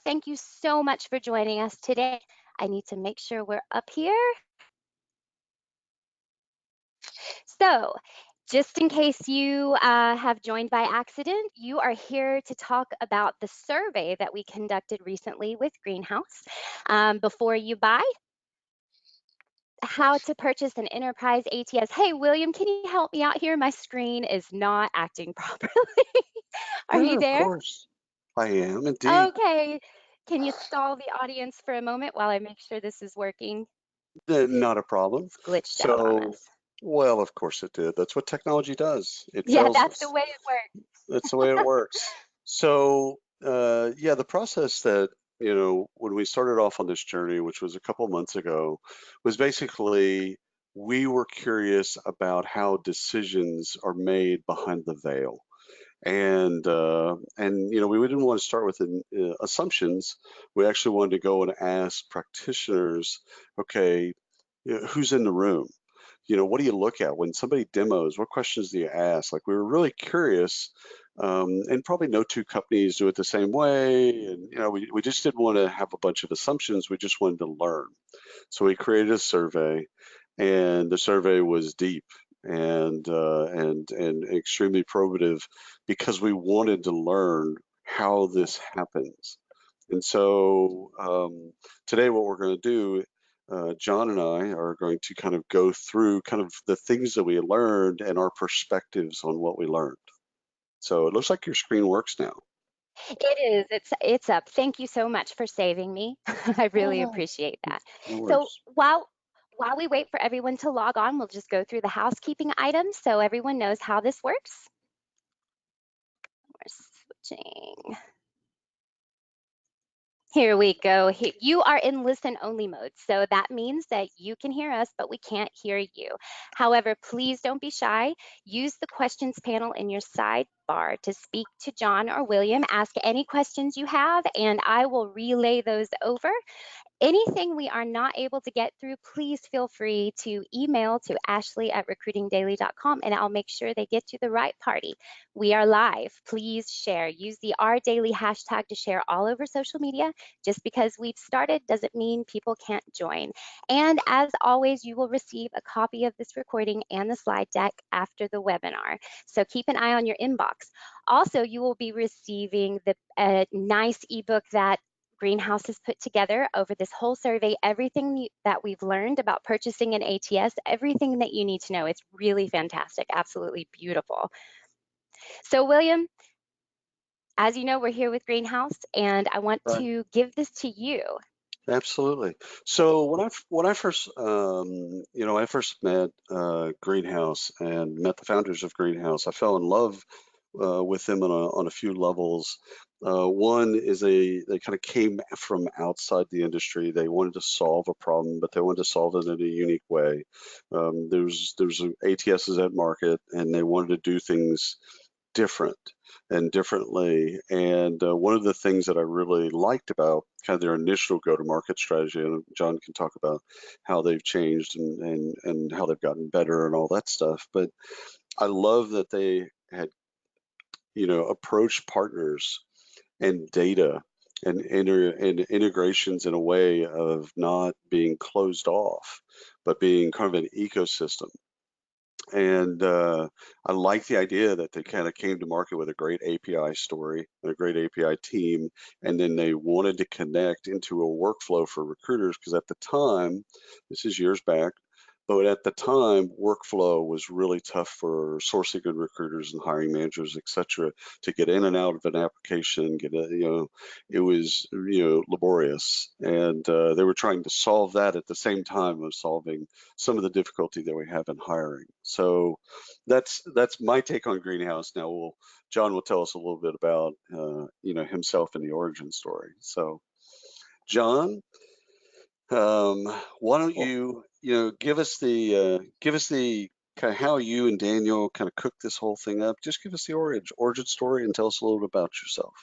thank you so much for joining us today. I need to make sure we're up here. So, just in case you have joined by accident, you are here to talk about the survey that we conducted recently with Greenhouse. Before you buy, how to purchase an Enterprise ATS. Hey, William, can you help me out here? My screen is not acting properly. Are you Yeah, of there? course. I am indeed. Okay. Can you stall the audience for a moment while I make sure this is working? Not a problem. It's glitched out on So, us. well, of course it did. That's what technology does. It Yeah, fails that's the us. way it works. That's the way it works. So, yeah, the process that, when we started off on this journey, which was a couple months ago, was basically we were curious about how decisions are made behind the veil. And we didn't want to start with assumptions. We actually wanted to go and ask practitioners, okay, who's in the room? What do you look at when somebody demos? What questions do you ask? Like, we were really curious, and probably no two companies do it the same way. And we just didn't want to have a bunch of assumptions. We just wanted to learn. So we created a survey, and the survey was deep and extremely probative because we wanted to learn how this happens. And so today, what we're going to do, Jon and I are going to kind of go through kind of the things that we learned and our perspectives on what we learned. So it looks like your screen works now. It is. It's up. Thank you so much for saving me. I really Oh, appreciate that. no So worries. while we wait for everyone to log on, we'll just go through the housekeeping items so everyone knows how this works. We're switching. Here we go. You are in listen only mode. So that means that you can hear us, but we can't hear you. However, please don't be shy. Use the questions panel in your sidebar to speak to Jon or William. Ask any questions you have, and I will relay those over. Anything we are not able to get through, please feel free to email to ashley@recruitingdaily.com and I'll make sure they get to the right party. We are live. Please share. Use the #RDaily hashtag to share all over social media. Just because we've started doesn't mean people can't join. And as always, you will receive a copy of this recording and the slide deck after the webinar. So keep an eye on your inbox. Also, you will be receiving a nice ebook that Greenhouse has put together over this whole survey, everything that we've learned about purchasing an ATS, everything that you need to know. It's really fantastic, absolutely beautiful. So William, as you know, we're here with Greenhouse and I want Right. to give this to you. Absolutely. So when I first I first met Greenhouse and met the founders of Greenhouse, I fell in love with them on a few levels. One is they kind of came from outside the industry. They wanted to solve a problem, but they wanted to solve it in a unique way. There's ATSs at market, and they wanted to do things different and differently. And one of the things that I really liked about kind of their initial go-to-market strategy, and Jon can talk about how they've changed and how they've gotten better and all that stuff. But I love that they had, approached partners and data and integrations in a way of not being closed off, but being kind of an ecosystem. And I like the idea that they kind of came to market with a great API story, and a great API team, and then they wanted to connect into a workflow for recruiters because at the time, this is years back, but at the time, workflow was really tough for sourcing good recruiters and hiring managers, et cetera, to get in and out of an application, it was, laborious. And they were trying to solve that at the same time of solving some of the difficulty that we have in hiring. So that's my take on Greenhouse. Now, Jon will tell us a little bit about, himself and the origin story. So, Jon, why don't you, give us the kind of how you and Daniel kind of cooked this whole thing up. Just give us the origin story and tell us a little bit about yourself.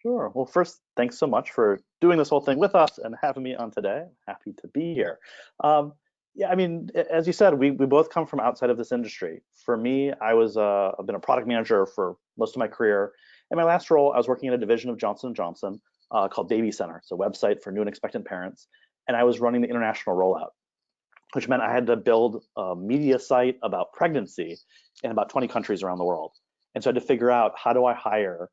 Sure. Well, first, thanks so much for doing this whole thing with us and having me on today. Happy to be here. Yeah, I mean, as you said, we both come from outside of this industry. For me, I've been a product manager for most of my career. In my last role, I was working in a division of Johnson & Johnson. called Baby Center. It's a website for new and expectant parents. And I was running the international rollout, which meant I had to build a media site about pregnancy in about 20 countries around the world. And so I had to figure out, how do I hire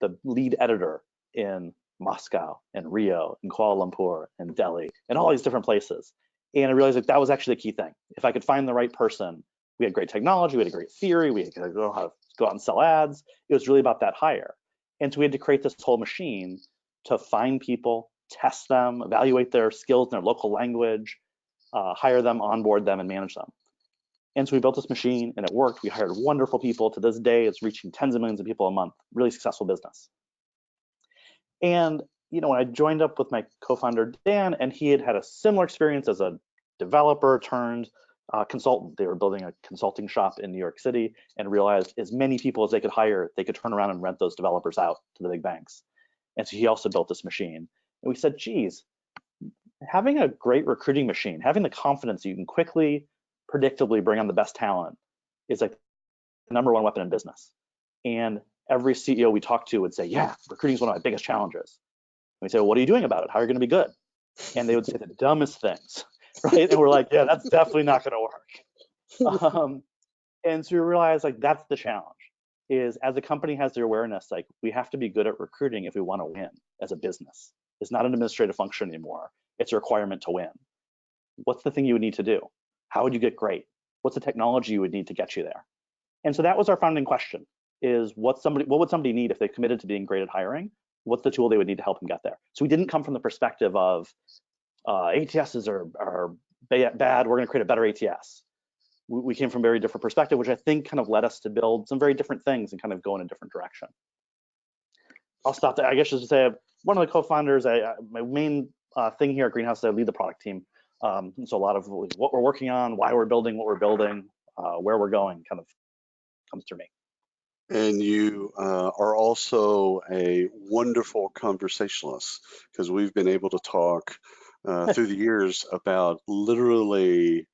the lead editor in Moscow and Rio and Kuala Lumpur and Delhi and all these different places. And I realized that was actually the key thing. If I could find the right person, we had great technology, we had a great theory, we could know how to go out and sell ads. It was really about that hire. And so we had to create this whole machine to find people, test them, evaluate their skills in their local language, hire them, onboard them, and manage them. And so we built this machine and it worked. We hired wonderful people. To this day, it's reaching tens of millions of people a month. Really successful business. And when I joined up with my co-founder, Dan, and he had had a similar experience as a developer turned consultant. They were building a consulting shop in New York City and realized as many people as they could hire, they could turn around and rent those developers out to the big banks. And so he also built this machine. And we said, geez, having a great recruiting machine, having the confidence you can quickly, predictably bring on the best talent is like the number one weapon in business. And every CEO we talked to would say, yeah, recruiting is one of my biggest challenges. And we say, well, what are you doing about it? How are you going to be good? And they would say the dumbest things, right? And we're like, yeah, that's definitely not going to work. And so we realized, like, that's the challenge, is as a company has the awareness, like, we have to be good at recruiting if we want to win as a business. It's not an administrative function anymore. It's a requirement to win. What's the thing you would need to do? How would you get great? What's the technology you would need to get you there? And so that was our founding question, is what would somebody need if they committed to being great at hiring? What's the tool they would need to help them get there? So we didn't come from the perspective of ATSs are bad, we're going to create a better ATS. We came from a very different perspective, which I think kind of led us to build some very different things and kind of go in a different direction. I'll stop there. I guess just to say, one of the co-founders, my main thing here at Greenhouse is I lead the product team. So a lot of what we're working on, why we're building what we're building, where we're going kind of comes through me. And you are also a wonderful conversationalist, because we've been able to talk through the years about literally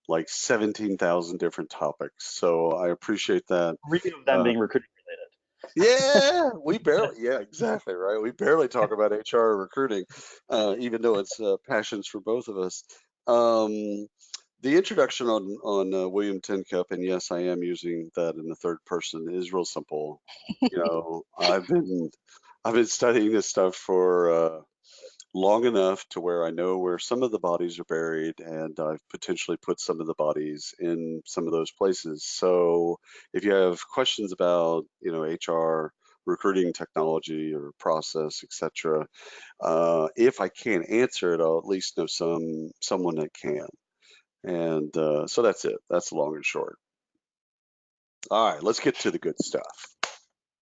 like 17,000 different topics. So I appreciate that. 3 of them being recruiting related. Yeah, exactly, right. We barely talk about HR or recruiting, even though it's passions for both of us. The introduction on William Tincup, and yes, I am using that in the third person, is real simple. I've been studying this stuff for long enough to where I know where some of the bodies are buried, and I've potentially put some of the bodies in some of those places. So if you have questions about, HR, recruiting technology or process, etc., if I can't answer it, I'll at least know someone that can. And so that's it. That's long and short. All right, let's get to the good stuff.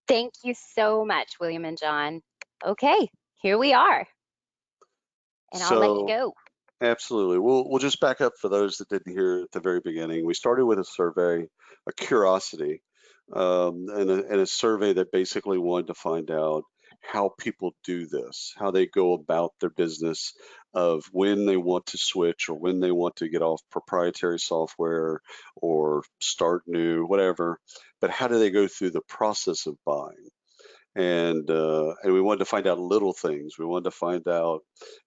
Thank you so much, William and Jon. Okay, here we are. And I'll let you go. Absolutely. We'll just back up for those that didn't hear at the very beginning. We started with a survey, a curiosity, and a survey that basically wanted to find out how people do this, how they go about their business, of when they want to switch or when they want to get off proprietary software or start new, whatever. But how do they go through the process of buying? And we wanted to find out little things. We wanted to find out,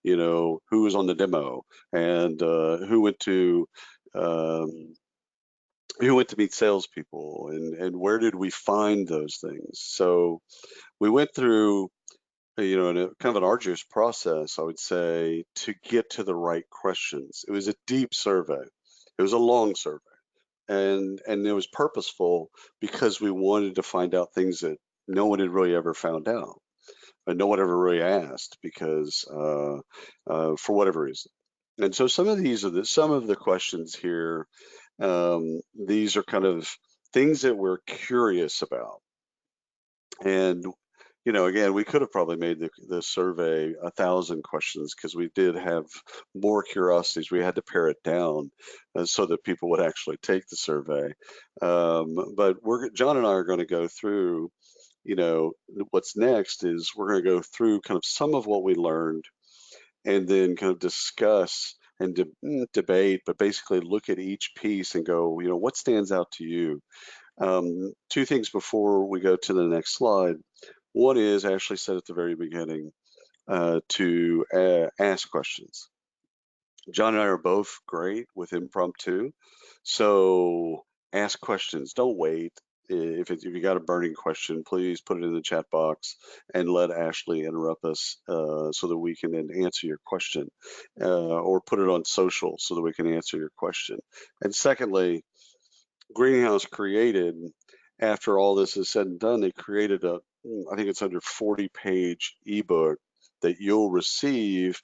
who was on the demo, and who went to meet salespeople, and where did we find those things. So we went through, in a kind of an arduous process, I would say, to get to the right questions. It was a deep survey. It was a long survey, and it was purposeful because we wanted to find out things that no one had really ever found out, and no one ever really asked, because for whatever reason. And so some of the questions here. These are kind of things that we're curious about. And again, we could have probably made the survey 1,000 questions, because we did have more curiosities. We had to pare it down so that people would actually take the survey. But Jon and I are going to go through, what's next is we're going to go through kind of some of what we learned, and then kind of discuss and debate, but basically look at each piece and go, what stands out to you? Two things before we go to the next slide. One is, I actually said at the very beginning, to ask questions. John and I are both great with impromptu, so ask questions. Don't wait. If you got a burning question, please put it in the chat box and let Ashley interrupt us so that we can then answer your question, or put it on social so that we can answer your question. And secondly, Greenhouse created, after all this is said and done, they created I think it's under 40-page ebook that you'll receive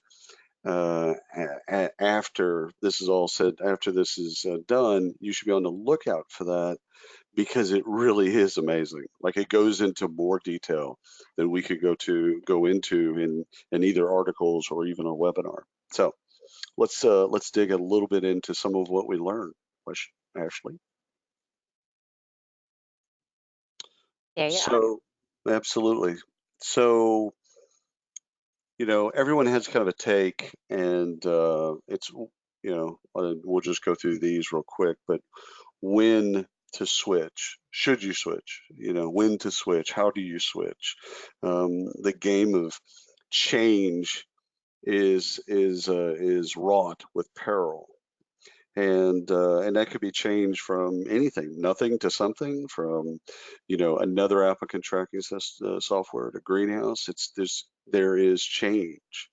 after this is all said, after this is done. You should be on the lookout for that, because it really is amazing. Like, it goes into more detail than we could go into in either articles or even a webinar. So let's dig a little bit into some of what we learned, Ashley. There you are. So absolutely. So, everyone has kind of a take, and it's, we'll just go through these real quick, but when to switch, should you switch, when to switch, how do you switch? The game of change is wrought with peril. And that could be change from anything, nothing to something, from another applicant tracking software to Greenhouse. There is change,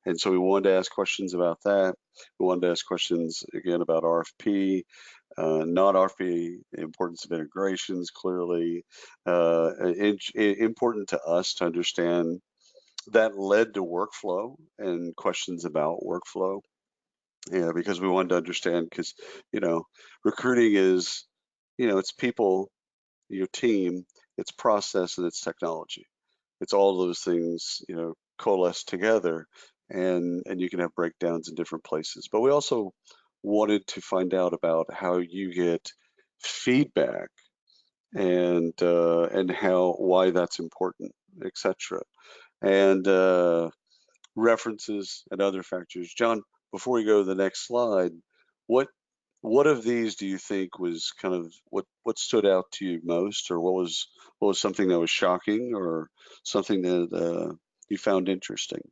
and so we wanted to ask questions about that. We wanted to ask questions again about RFP, not RFP, importance of integrations. Clearly, important to us to understand that led to workflow and questions about workflow. Yeah, because we wanted to understand, because recruiting is, it's people, your team, it's process, and it's technology. It's all those things, coalesce together, and you can have breakdowns in different places. But we also wanted to find out about how you get feedback, and why that's important, etc. And references and other factors. John, before we go to the next slide, what of these do you think was kind of what stood out to you most, or what was something that was shocking, or something that you found interesting?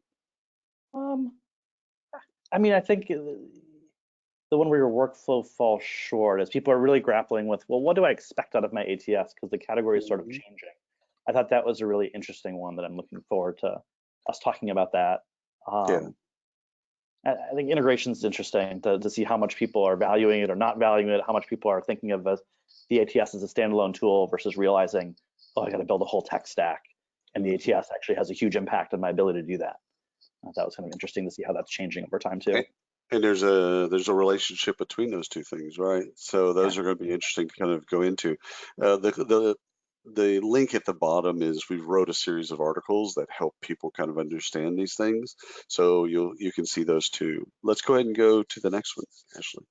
I mean, I think the one where your workflow falls short is people are really grappling with, well, what do I expect out of my ATS, because the category is sort of changing. I thought that was a really interesting one that I'm looking forward to us talking about that. Yeah. I think integration is interesting to see how much people are valuing it or not valuing it, how much people are thinking of the ATS as a standalone tool versus realizing, oh, I got to build a whole tech stack, and the ATS actually has a huge impact on my ability to do that. That was kind of interesting to see how that's changing over time too. And there's a relationship between those two things, right? So those are going to be interesting to kind of go into. The link at the bottom is we wrote a series of articles that help people kind of understand these things. So you can see those too. Let's go ahead and go to the next one, Ashley.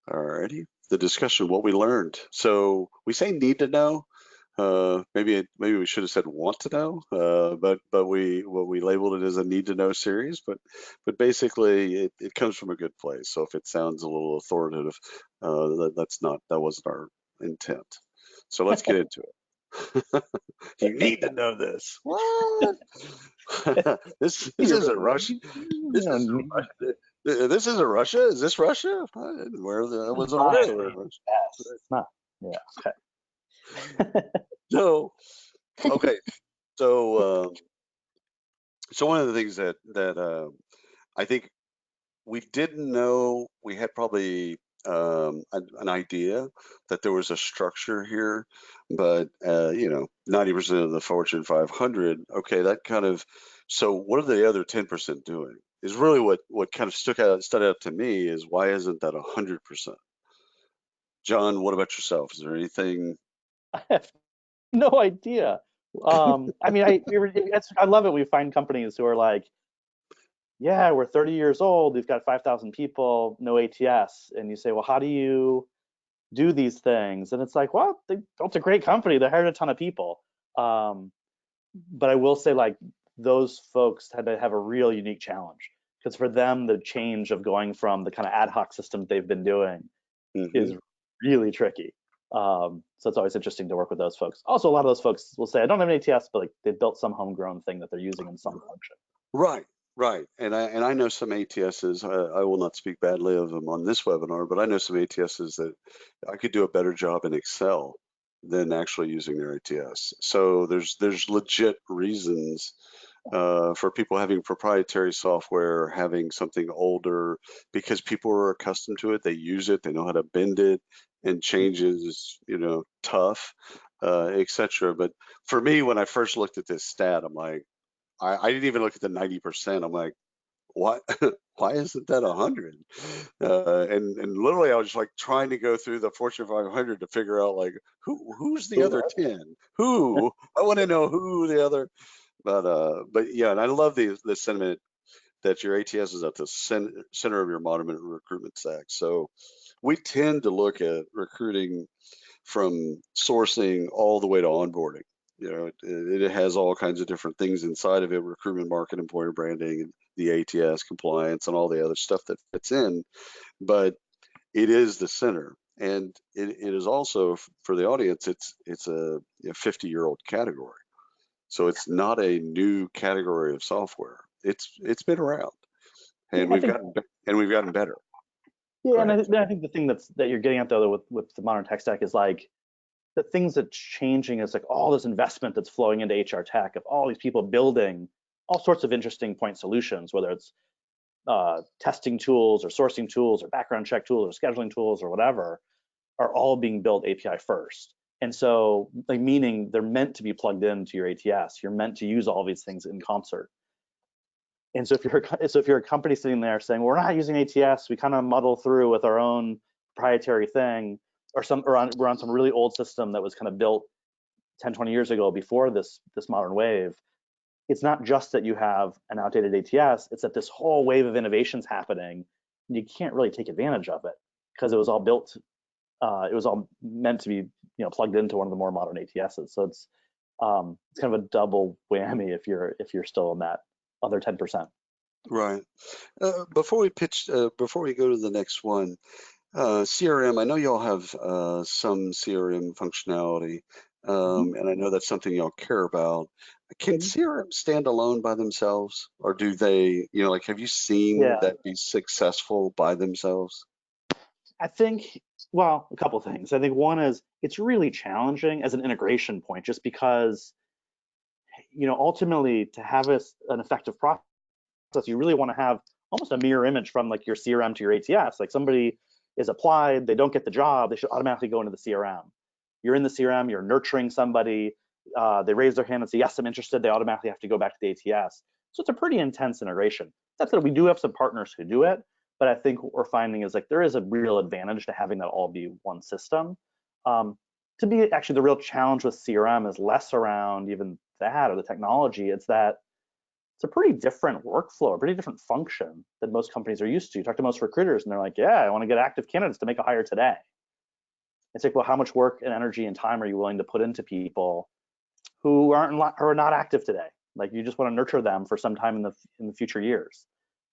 Alrighty, the discussion, what we learned. So we say need to know. Maybe we should have said want to know, but we labeled it as a need to know series. But basically, it comes from a good place. So if it sounds a little authoritative, that wasn't our intent. So let's get into it. You need to know this. What? This isn't Russia. This isn't Russia. Is this Russia? I wasn't aware of Russia. Yes, it's not. Yeah. Okay. So, okay. So one of the things that I think we didn't know, we had probably an idea that there was a structure here, but 90% of the Fortune 500. Okay, that kind of. So what are the other 10% doing? Is really what kind of stood out to me is, why isn't that 100%? John, what about yourself? Is there anything? I have no idea. I mean, I love it. We find companies who are like, yeah, we're 30 years old, we've got 5,000 people, no ATS. And you say, well, how do you do these things? And it's like, well, they built a great company. They hired a ton of people. But I will say, like, those folks had to have a real unique challenge, because for them, the change of going from the kind of ad hoc systems they've been doing is really tricky. So it's always interesting to work with those folks. Also, a lot of those folks will say, I don't have an ATS, but like they built some homegrown thing that they're using in some function. Right, right. And I know some ATSs, I will not speak badly of them on this webinar, but I know some ATSs that I could do a better job in Excel than actually using their ATS. So there's legit reasons for people having proprietary software, having something older, because people are accustomed to it, they use it, they know how to bend it, and change is, tough, etc. But for me, when I first looked at this stat, I'm like, I didn't even look at the 90%. I'm like, what? Why isn't that 100? And literally, I was like trying to go through the Fortune 500 to figure out like who's the other 10? Who? I want to know who the other. But yeah, and I love the sentiment that your ATS is at the center of your modern recruitment stack. So we tend to look at recruiting from sourcing all the way to onboarding. It has all kinds of different things inside of it: recruitment, market, employer branding, and the ATS compliance, and all the other stuff that fits in. But it is the center, and it is also, for the audience, it's a 50-year-old category. So it's not a new category of software. It's been around, and Yeah, we've gotten better. yeah, and I think the thing that you're getting at though with the modern tech stack is like the things that's changing is like all this investment that's flowing into HR tech of all these people building all sorts of interesting point solutions, whether it's testing tools or sourcing tools or background check tools or scheduling tools or whatever, are all being built API first. And so, like, meaning they're meant to be plugged into your ATS. You're meant to use all these things in concert. And so if you're a company sitting there saying, we're not using ATS, we kind of muddle through with our own proprietary thing, or we're on some really old system that was kind of built 10, 20 years ago before this modern wave. It's not just that you have an outdated ATS, it's that this whole wave of innovations happening, and you can't really take advantage of it because it was all built, it was all meant to be, plugged into one of the more modern ATSs. So it's kind of a double whammy if you're still in that other 10%. Right. Before we go to the next one, CRM, I know y'all have some CRM functionality, and I know that's something y'all care about. Can CRM stand alone by themselves, or do they, have you seen that be successful by themselves? I think, well, a couple things. I think one is it's really challenging as an integration point, just because, ultimately to have an effective process, you really want to have almost a mirror image from like your CRM to your ATS. Like somebody is applied, they don't get the job, they should automatically go into the CRM. You're in the CRM, you're nurturing somebody, they raise their hand and say, yes, I'm interested, they automatically have to go back to the ATS. So it's a pretty intense integration. That said, we do have some partners who do it, but I think what we're finding is like there is a real advantage to having that all be one system. To be actually the real challenge with CRM is less around even that or the technology, it's that it's a pretty different workflow, a pretty different function than most companies are used to. You talk to most recruiters and they're like, yeah, I want to get active candidates to make a hire today. It's like, well, how much work and energy and time are you willing to put into people who are not active today? Like you just want to nurture them for some time in the future years.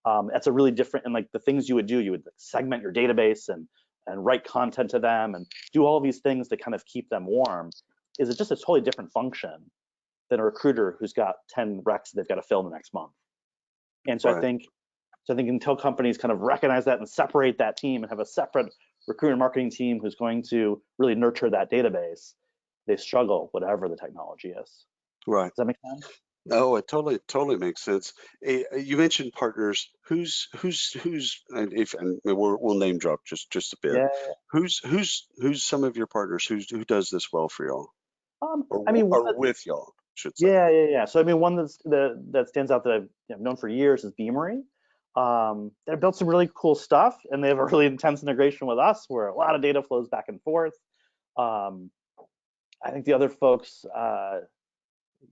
That's a really different, and like the things you would do, you would segment your database and write content to them and do all these things to kind of keep them warm. Is it just a totally different function than a recruiter who's got 10 recs they've got to fill in the next month? And so I think until companies kind of recognize that and separate that team and have a separate recruitment marketing team who's going to really nurture that database, they struggle, whatever the technology is. Right. Does that make sense? Oh, it totally makes sense. You mentioned partners. Who's and we'll name drop just a bit. Yeah. Who's some of your partners? Who does this well for y'all? Or with y'all, should say. Yeah. So I mean, one that stands out that I've known for years is Beamery. They've built some really cool stuff, and they have a really intense integration with us, where a lot of data flows back and forth. I think the other folks,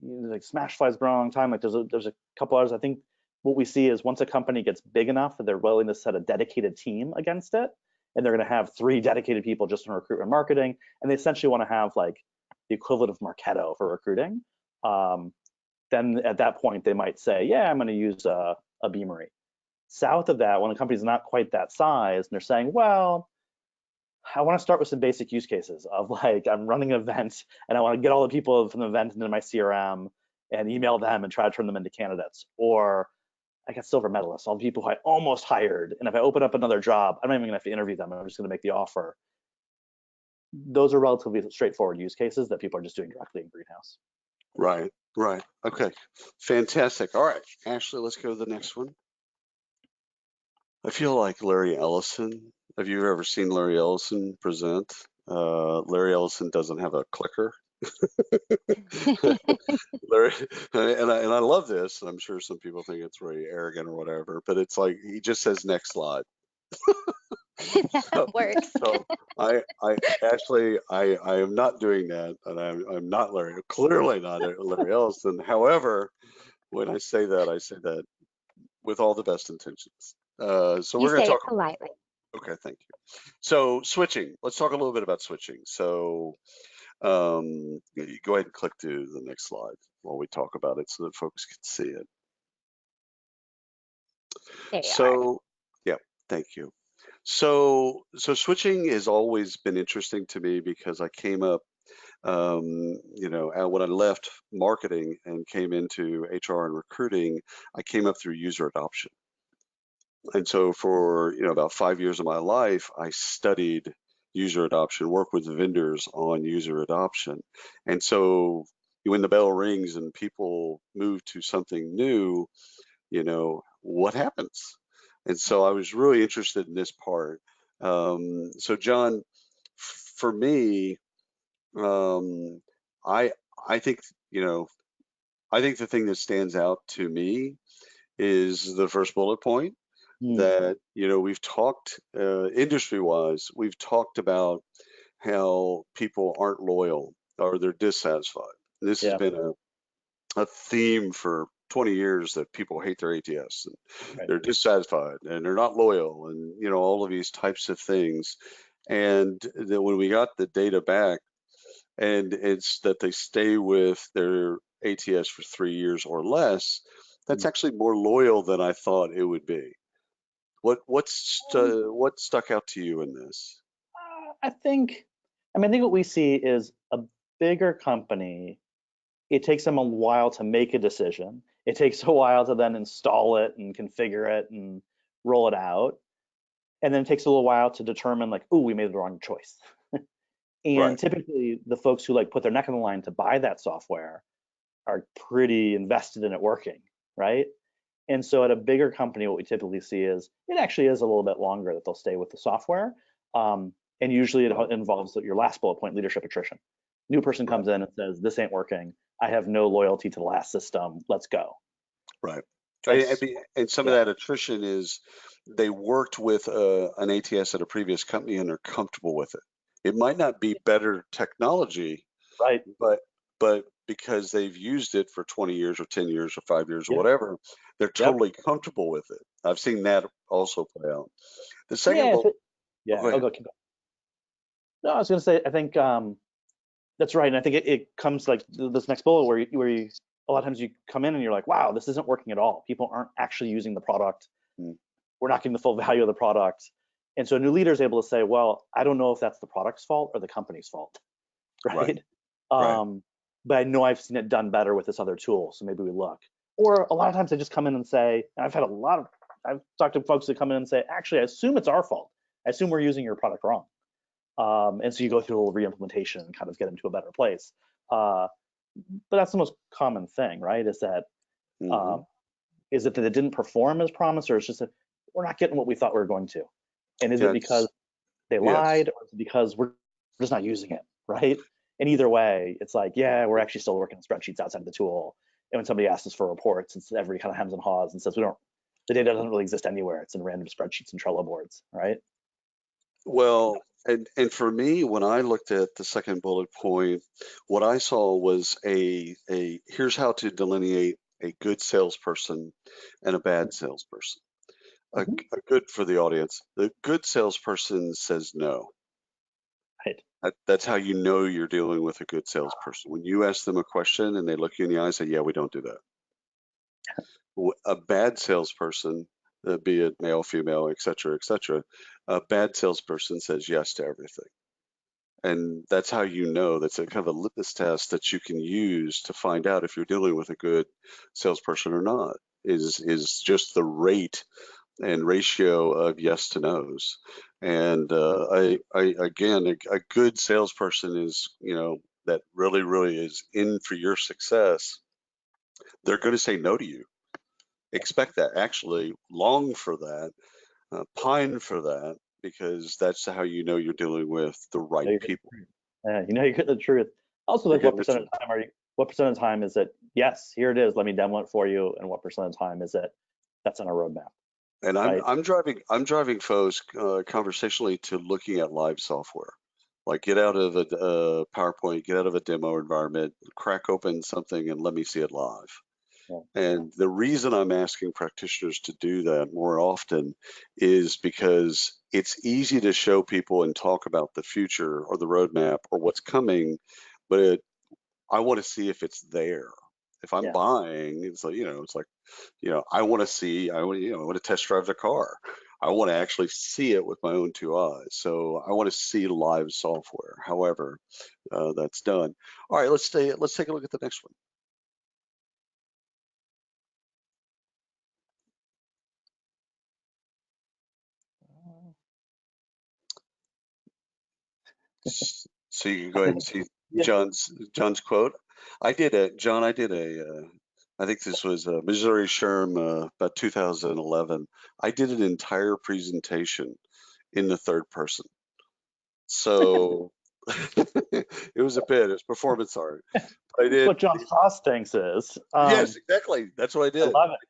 like Smashfly's been a long time. Like there's a couple others. I think what we see is once a company gets big enough that they're willing to set a dedicated team against it, and they're going to have 3 dedicated people just in recruitment marketing, and they essentially want to have like the equivalent of Marketo for recruiting. Then at that point they might say, yeah, I'm going to use a Beamery. South of that, when a company's not quite that size and they're saying, well, I want to start with some basic use cases of like, I'm running an event and I want to get all the people from the event into my CRM and email them and try to turn them into candidates. Or I got silver medalists, all the people who I almost hired. And if I open up another job, I'm not even gonna have to interview them. I'm just gonna make the offer. Those are relatively straightforward use cases that people are just doing directly in Greenhouse. Right, right. Okay, fantastic. All right, Ashley, let's go to the next one. I feel like Larry Ellison. Have you ever seen Larry Ellison present? Larry Ellison doesn't have a clicker. Larry, and I love this. I'm sure some people think it's really arrogant or whatever, but it's like he just says next slide. That works. So Ashley, I am not doing that, and I'm not Larry, clearly not Larry Ellison. However, when I say that with all the best intentions. So You we're going to say it talk. politely. Okay, thank you. So switching. Let's talk a little bit about switching. So you go ahead and click to the next slide while we talk about it, so that folks can see it. There you are. So yeah, thank you. So switching has always been interesting to me because I came up, when I left marketing and came into HR and recruiting, I came up through user adoption. And so for about 5 years of my life, I studied user adoption, worked with vendors on user adoption. And so when the bell rings and people move to something new, what happens? And so I was really interested in this part. So John, for me, I I think I think the thing that stands out to me is the first bullet point that we've talked industry-wise. We've talked about how people aren't loyal or they're dissatisfied. This has Yeah, been a theme for 20 years that people hate their ATS and right. they're dissatisfied and they're not loyal and all of these types of things. And then when we got the data back, and it's that they stay with their ATS for 3 years or less, that's actually more loyal than I thought it would be. What stuck out to you in this? I think what we see is a bigger company. It takes them a while to make a decision. It takes a while to then install it and configure it and roll it out. And then it takes a little while to determine like, oh, we made the wrong choice. And Right. typically the folks who like put their neck on the line to buy that software are pretty invested in it working, right? And so at a bigger company, what we typically see is it actually is a little bit longer that they'll stay with the software. And usually it involves your last bullet point, leadership attrition. New person comes in and says, this ain't working. I have no loyalty to the last system. Let's go. Right. That's, And some of that attrition is they worked with an ATS at a previous company and they're comfortable with it. It might not be better technology, right. but because they've used it for 20 years or 10 years or 5 years or Yeah. whatever, they're Yep. totally comfortable with it. I've seen that also play out. The second Yeah. bullet. Yeah. Go ahead. Keep going. No, I was going to say, I think that's right. And I think it comes like this next bullet where you a lot of times you come in and you're like, wow, this isn't working at all. People aren't actually using the product. We're not getting the full value of the product. And so a new leader is able to say, well, I don't know if that's the product's fault or the company's fault, right? Right. But I know I've seen it done better with this other tool, so maybe we look. Or a lot of times they just come in and say, and I've talked to folks that come in and say, actually, I assume it's our fault. I assume we're using your product wrong. And so you go through a little re-implementation and kind of get them to a better place. But that's the most common thing, right? Is that is it that it didn't perform as promised, or it's just that we're not getting what we thought we were going to? And is it because they lied, or is it because we're just not using it, right? And either way, it's like, yeah, we're actually still working on spreadsheets outside of the tool. And when somebody asks us for reports, it's every kind of hems and haws and says the data doesn't really exist anywhere. It's in random spreadsheets and Trello boards, right? Well, and for me, when I looked at the second bullet point, what I saw was a here's how to delineate a good salesperson and a bad salesperson. A good for the audience. The good salesperson says no. Right. That's how you know you're dealing with a good salesperson. When you ask them a question and they look you in the eye and say, yeah, we don't do that. A bad salesperson be it male, female, et cetera, et cetera. A bad salesperson says yes to everything. And that's how you know, that's a kind of a litmus test that you can use to find out if you're dealing with a good salesperson or not, is just the rate and ratio of yes to no's. And again, a good salesperson is, that really, really is in for your success. They're going to say no to you. Expect that. Actually, long for that, pine for that, because that's how you know you're dealing with the right people. Yeah, you know, you get the truth. Also, like, what percent of the time what percent of the time is it, yes, here it is, let me demo it for you, and what percent of the time is it, that's on a roadmap? And right? I'm driving folks conversationally to looking at live software. Like, get out of a PowerPoint, get out of a demo environment, crack open something and let me see it live. Yeah. And the reason I'm asking practitioners to do that more often is because it's easy to show people and talk about the future or the roadmap or what's coming, but I want to see if it's there. If I'm buying, it's like, I want to see, I want to test drive the car. I want to actually see it with my own two eyes. So I want to see live software. However, that's done. All right, let's take a look at the next one. So you can go ahead and see John's quote. I think this was Missouri SHRM about 2011. I did an entire presentation in the third person. So it was performance art. But I did. What Jon Stross thinks is. Yes, exactly. That's what I did. I love it.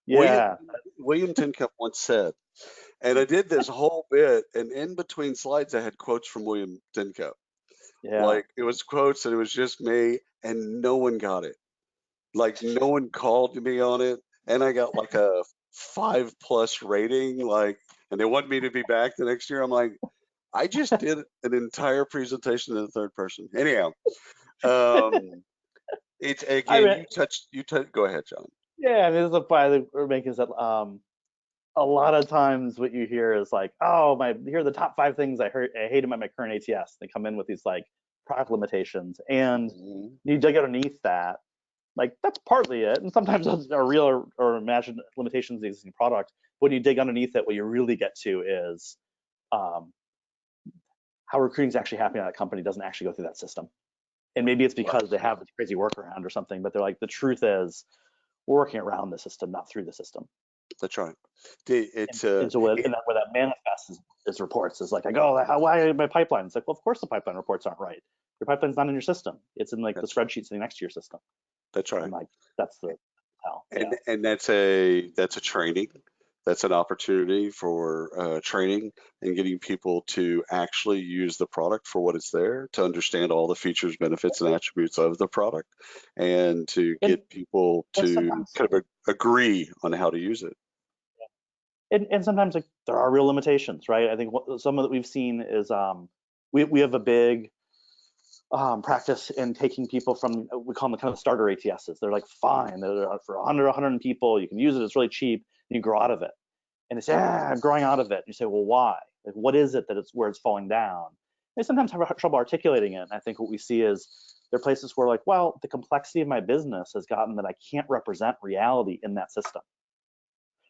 Yeah. William Tincup once said, and I did this whole bit, and in between slides, I had quotes from William Tincup. Yeah. Like, it was quotes, and it was just me, and no one got it. Like, no one called me on it, and I got like a 5+ rating. Like, and they want me to be back the next year. I'm like, I just did an entire presentation in the third person. Anyhow, it's again, go ahead, John. Yeah, I mean, this is the point that we're making, is that a lot of times what you hear is like, oh, here are the top 5 things I hate about my current ATS. They come in with these like product limitations, and you dig underneath that. Like, that's partly it, and sometimes those are real or imagined limitations of the existing product. When you dig underneath it, what you really get to is how recruiting is actually happening at a company doesn't actually go through that system. And maybe it's because they have this crazy workaround or something, but they're like, the truth is, we're working around the system, not through the system. That's right. And so where that manifests is reports is like, why are my pipeline? It's like, well, of course the pipeline reports aren't right. Your pipeline's not in your system. It's in like the spreadsheet sitting next to your system. That's right. And like, that's the hell. And that's a training. That's an opportunity for training and getting people to actually use the product for what it's there, to understand all the features, benefits, and attributes of the product, and to get people to kind of agree on how to use it. And sometimes, like, there are real limitations, right? I think some of that we've seen is we have a big practice in taking people from, we call them kind of starter ATSs. They're like, fine, they're for 100 people, you can use it, it's really cheap, and you grow out of it. And they say, I'm growing out of it. And you say, well, why? Like, what is it that it's where it's falling down? They sometimes have trouble articulating it. And I think what we see is there are places where, like, well, the complexity of my business has gotten that I can't represent reality in that system.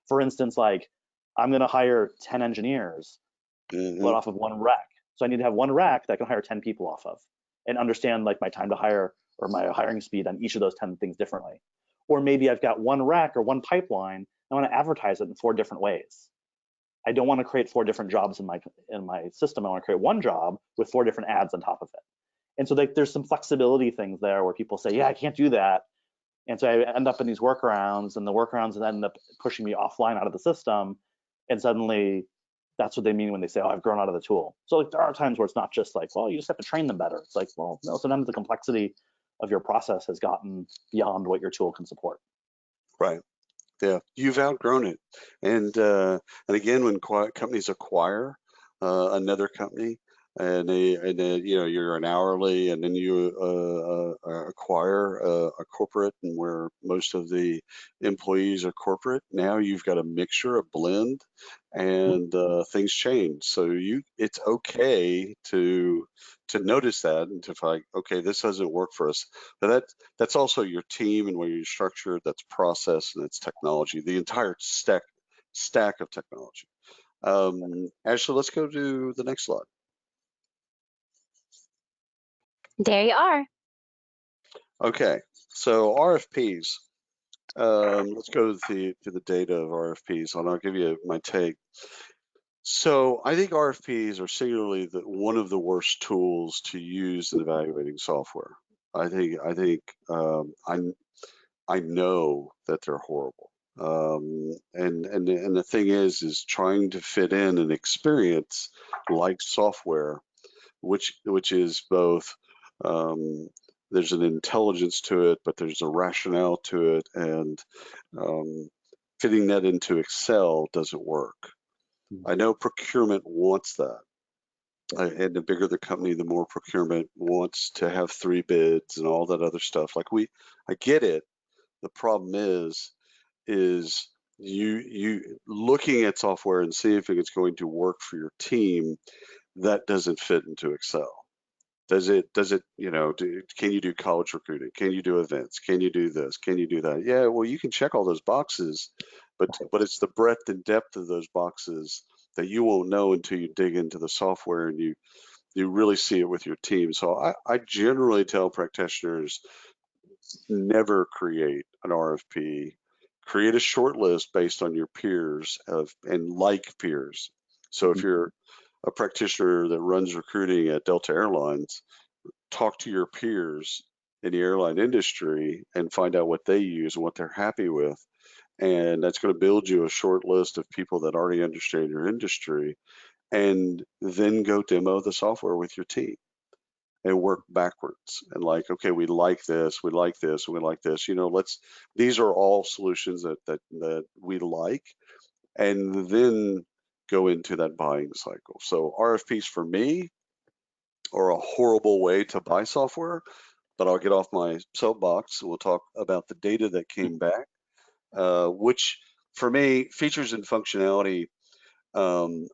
For instance, like, I'm going to hire 10 engineers, but off of one rec. So I need to have one rec that I can hire 10 people off of, and understand like my time to hire or my hiring speed on each of those 10 things differently. Or maybe I've got one rec or one pipeline, I want to advertise it in 4 different ways. I don't want to create 4 different jobs in my system. I want to create one job with 4 different ads on top of it. And so there's some flexibility things there where people say, yeah, I can't do that. And so I end up in these workarounds, and the workarounds end up pushing me offline out of the system. And suddenly that's what they mean when they say, oh, I've grown out of the tool. So like, there are times where it's not just like, well, you just have to train them better. It's like, well, no, sometimes the complexity of your process has gotten beyond what your tool can support. Right. Yeah, you've outgrown it. And again, when companies acquire another company, and then you're an hourly, and then you acquire a corporate, and where most of the employees are corporate. Now you've got a mixture, a blend, and things change. So it's okay to notice that and to find, okay, this doesn't work for us. But that's also your team and where you're structured. That's process and it's technology. The entire stack of technology. Ashley, let's go to the next slide. There you are. Okay, so RFPs. Let's go to the data of RFPs, and I'll give you my take. So I think RFPs are singularly one of the worst tools to use in evaluating software. I know that they're horrible. And the thing is trying to fit in an experience like software, which is both, there's an intelligence to it, but there's a rationale to it, and fitting that into Excel doesn't work. I know procurement wants that. And the bigger the company, the more procurement wants to have 3 bids and all that other stuff. I get it. The problem is you looking at software and seeing if it's going to work for your team. That doesn't fit into Excel. Does it, can you do college recruiting? Can you do events? Can you do this? Can you do that? Yeah, well, you can check all those boxes, but it's the breadth and depth of those boxes that you won't know until you dig into the software and you really see it with your team. So I generally tell practitioners, never create an RFP. Create a short list based on your peers and like peers. So if you're a practitioner that runs recruiting at Delta Airlines, talk to your peers in the airline industry and find out what they use and what they're happy with. And that's going to build you a short list of people that already understand your industry, and then go demo the software with your team and work backwards. And okay, we like this, we like this, we like this. These are all solutions that we like, and then go into that buying cycle. So RFPs for me are a horrible way to buy software, but I'll get off my soapbox. We'll talk about the data that came back, which for me, features and functionality. I'm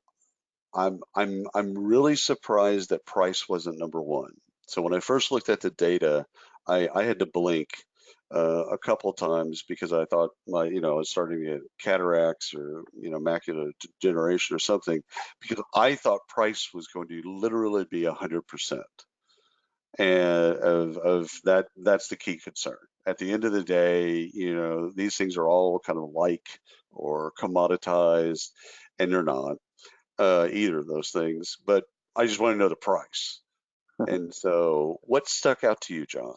really surprised that price wasn't number one. So when I first looked at the data, I had to blink a couple times because I thought I was starting to get cataracts or macular degeneration or something, because I thought price was going to literally be 100%. And of that, that's the key concern. At the end of the day, these things are all kind of or commoditized, and they're not either of those things. But I just want to know the price. And so, what stuck out to you, Jon?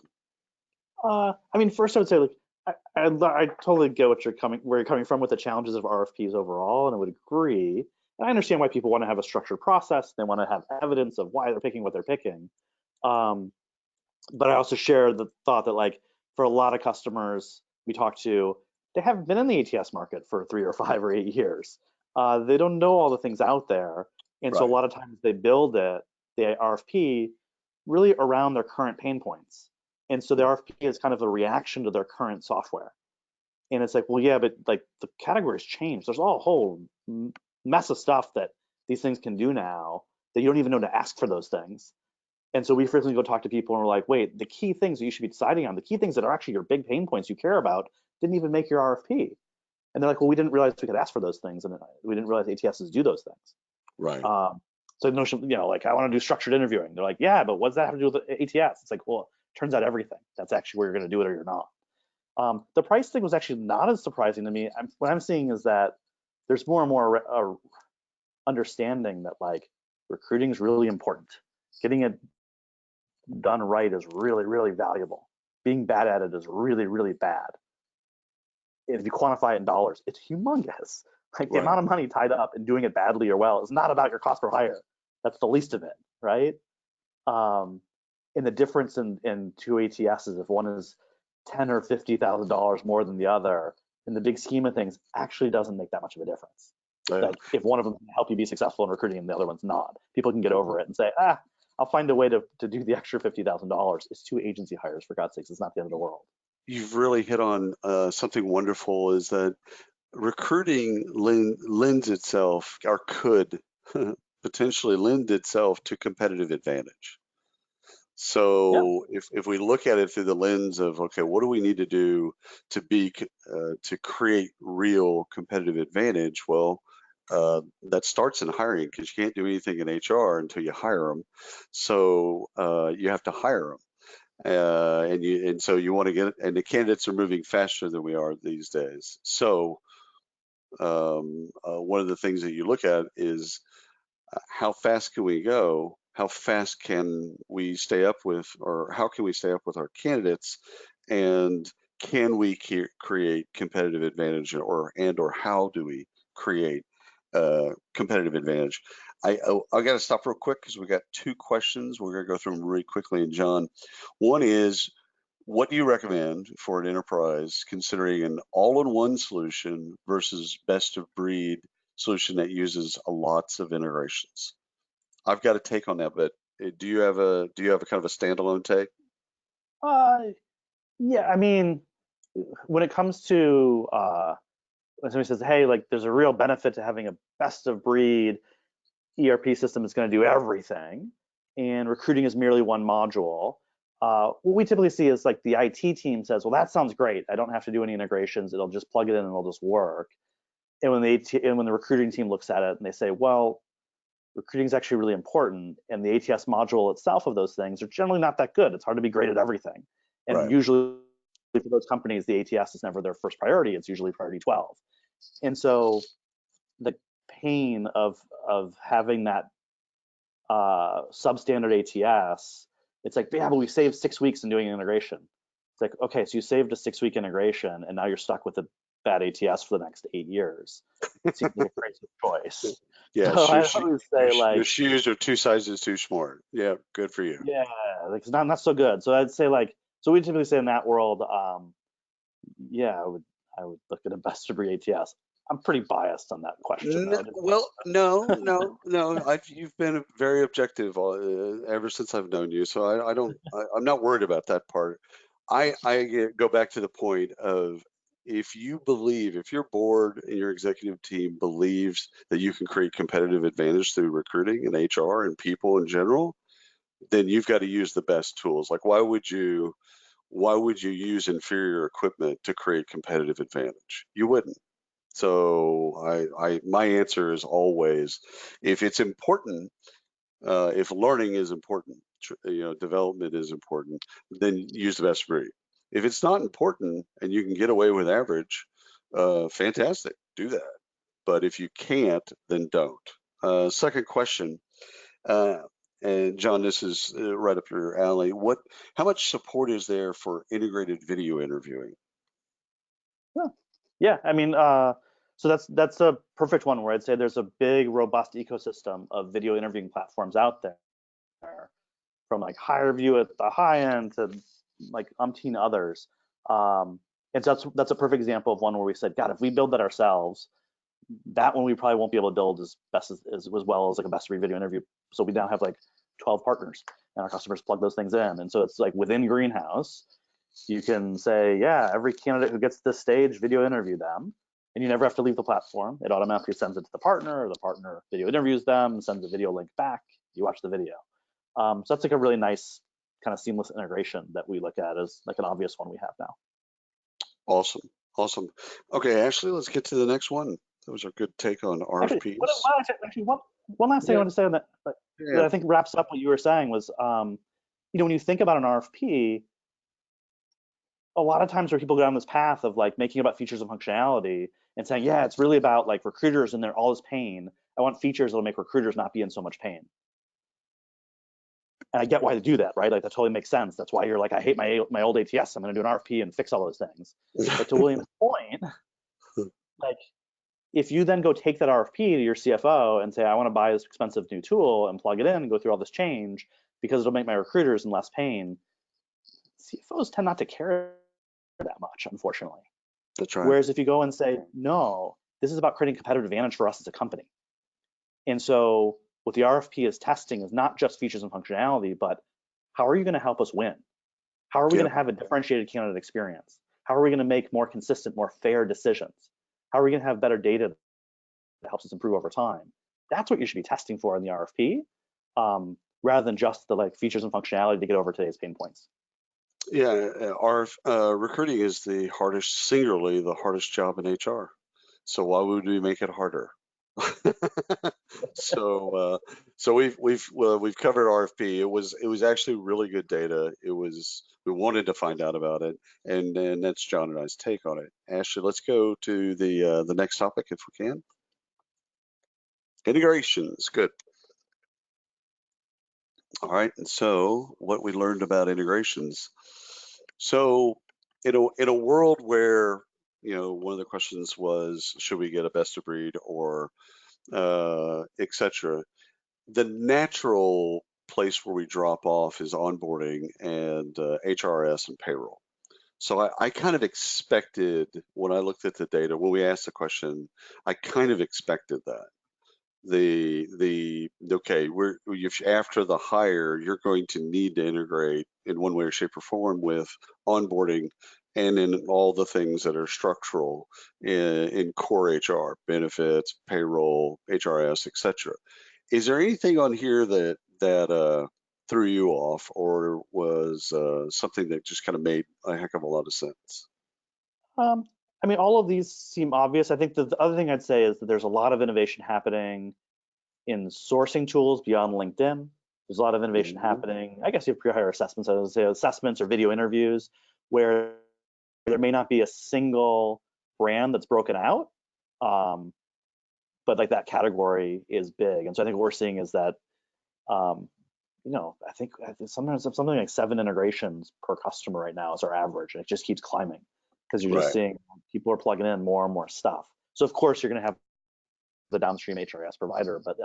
First I would say, I totally get where you're coming from with the challenges of RFPs overall, and I would agree. And I understand why people want to have a structured process. They want to have evidence of why they're picking what they're picking. But I also share the thought that, for a lot of customers we talk to, they haven't been in the ATS market for 3 or 5 or 8 years. They don't know all the things out there. And so a lot of times they build the RFP really around their current pain points. And so the RFP is kind of a reaction to their current software. And it's well, yeah, but the categories change. There's all a whole mess of stuff that these things can do now that you don't even know to ask for those things. And so we frequently go talk to people and we're like, wait, the key things that you should be deciding on, the key things that are actually your big pain points you care about, didn't even make your RFP. And they're like, well, we didn't realize we could ask for those things, and we didn't realize ATSs do those things. Right. So notion, I want to do structured interviewing. They're like, yeah, but what does that have to do with ATS? It's well, it turns out everything. That's actually where you're going to do it or you're not. The price thing was actually not as surprising to me. What I'm seeing is that there's more and more understanding that recruiting is really important. Getting it done right is really, really valuable. Being bad at it is really, really bad. If you quantify it in dollars, it's humongous. The amount of money tied up in doing it badly or well is not about your cost per hire. That's the least of it, right? And the difference in 2 ATSs, if one is $10,000 or $50,000 more than the other, in the big scheme of things, actually doesn't make that much of a difference. Like if one of them can help you be successful in recruiting and the other one's not, people can get over it and say, I'll find a way to do the extra $50,000. It's 2 agency hires, for God's sakes. It's not the end of the world. You've really hit on something wonderful, is that recruiting lends itself, or could potentially lend itself, to competitive advantage. So if we look at it through the lens of, okay, what do we need to do to create real competitive advantage? Well, that starts in hiring, because you can't do anything in HR until you hire them. So you have to hire them. And so you want to get, and the candidates are moving faster than we are these days. So one of the things that you look at is how fast can we go? How fast can we stay up with, or how can we stay up with our candidates? And can we create competitive advantage, or how do we create competitive advantage? I got to stop real quick because we got 2 questions. We're going to go through them really quickly. And John, one is, what do you recommend for an enterprise considering an all-in-one solution versus best-of-breed solution that uses lots of integrations? I've got a take on that, but do you have a kind of a standalone take? Yeah, I mean, when it comes to when somebody says, hey, like there's a real benefit to having a best-of-breed ERP system that's going to do everything, and recruiting is merely one module. What we typically see is like the IT team says, well, that sounds great. I don't have to do any integrations. It'll just plug it in and it'll just work. And when the recruiting team looks at it and they say, well, recruiting is actually really important, and the ATS module itself of those things are generally not that good. It's hard to be great at everything. And Right. usually for those companies, the ATS is never their first priority. It's usually priority 12. And so the pain of having that substandard ATS, it's like, yeah, but we saved 6 weeks in doing an integration. It's like, okay, so you saved a 6-week integration, and now you're stuck with a bad ATS for the next 8 years. It seems like a crazy choice. Yeah, So I always say, like, your shoes are 2 sizes too small. Yeah, good for you. yeah, like it's not so good. So I'd say, like, so we typically say in that world, yeah, I would look at a best of breed ATS. I'm pretty biased on that question, though. Well, no. You've been very objective ever since I've known you, so I'm not worried about that part. I go back to the point of, if your board and your executive team believes that you can create competitive advantage through recruiting and HR and people in general, then you've got to use the best tools. Like, why would you use inferior equipment to create competitive advantage? You wouldn't. So my answer is always, if it's important, if learning is important, development is important, then use the best breed. If it's not important and you can get away with average, fantastic, do that. But if you can't, then don't. Second question, and John, this is right up your alley. How much support is there for integrated video interviewing? Yeah, I mean, so that's a perfect one where I'd say there's a big, robust ecosystem of video interviewing platforms out there, from like HireVue at the high end to like umpteen others. And so that's a perfect example of one where we said, God, if we build that ourselves, that one we probably won't be able to build as well as like a best of breed video interview. So we now have like 12 partners, and our customers plug those things in. And so it's like within Greenhouse, you can say, yeah, every candidate who gets to this stage, video interview them, and you never have to leave the platform. It automatically sends it to the partner, or the partner video interviews them, sends a video link back, you watch the video. So that's like a really nice kind of seamless integration that we look at as like an obvious one we have now. Awesome. Okay, Ashley, let's get to the next one. That was a good take on RFPs. Actually, one last thing I want to say on that, that I think wraps up what you were saying was, when you think about an RFP, a lot of times where people go down this path of like making about features and functionality and saying, yeah, it's really about like recruiters and all this pain. I want features that'll make recruiters not be in so much pain. And I get why they do that, right? Like that totally makes sense. That's why you're like, I hate my old ATS. I'm going to do an RFP and fix all those things. But to William's point, like if you then go take that RFP to your CFO and say, I want to buy this expensive new tool and plug it in and go through all this change because it'll make my recruiters in less pain, CFOs tend not to care that much, unfortunately. That's right. Whereas if you go and say, no, this is about creating competitive advantage for us as a company. And so what the RFP is testing is not just features and functionality, but how are you going to help us win? How are we going to have a differentiated candidate experience? How are we going to make more consistent, more fair decisions? How are we going to have better data that helps us improve over time? That's what you should be testing for in the RFP, rather than just the like features and functionality to get over today's pain points. Yeah, our recruiting is singularly the hardest job in HR. So why would we make it harder? So we've covered RFP. It was actually really good data. We wanted to find out about it, and that's John and I's take on it. Ashley, let's go to the next topic if we can. Integrations, good. All right, and so what we learned about integrations. So in a world where, one of the questions was, should we get a best of breed or etc. The natural place where we drop off is onboarding and HRS and payroll. So I kind of expected, when I looked at the data, when we asked the question, I kind of expected that. Okay, after the hire, you're going to need to integrate in one way or shape or form with onboarding and in all the things that are structural in core HR, benefits, payroll, HRS, etc. Is there anything on here that threw you off, or was something that just kind of made a heck of a lot of sense? I mean, all of these seem obvious. I think the other thing I'd say is that there's a lot of innovation happening in sourcing tools beyond LinkedIn. There's a lot of innovation happening. I guess you have pre-hire assessments, I would say assessments or video interviews, where there may not be a single brand that's broken out, but like that category is big. And so I think what we're seeing is that, I think sometimes something like 7 integrations per customer right now is our average, and it just keeps climbing because you're just seeing people are plugging in more and more stuff. So of course you're going to have the downstream HRS provider, but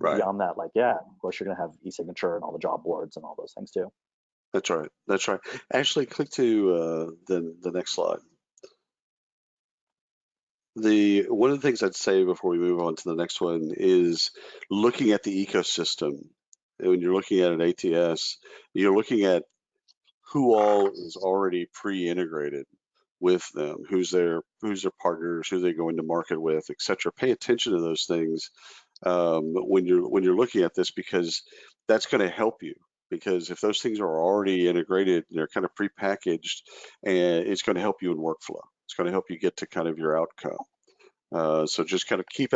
beyond that, of course you're going to have e-signature and all the job boards and all those things too. That's right. That's right. Actually, click to the next slide. One of the things I'd say before we move on to the next one is looking at the ecosystem. When you're looking at an ATS, you're looking at who all is already pre-integrated with them, who's their partners, who they go into market with, etc. Pay attention to those things when you're looking at this, because that's going to help you. Because if those things are already integrated and they're kind of prepackaged, and it's going to help you in workflow. It's going to help you get to kind of your outcome. So just kind of pay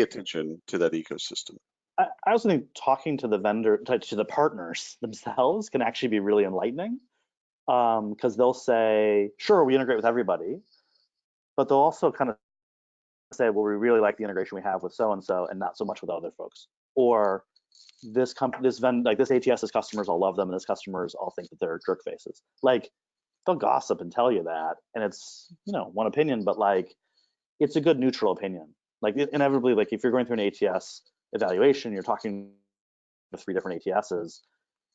attention to that ecosystem. I also think talking to the partners themselves can actually be really enlightening, because they'll say, sure, we integrate with everybody, but they'll also kind of say, well, we really like the integration we have with so-and-so and not so much with other folks. Or this ATS's customers all love them, and this customers all think that they're jerk faces. Like, they'll gossip and tell you that, and it's one opinion, but like it's a good neutral opinion. Like inevitably, like if you're going through an ATS evaluation, you're talking to 3 different ATSs,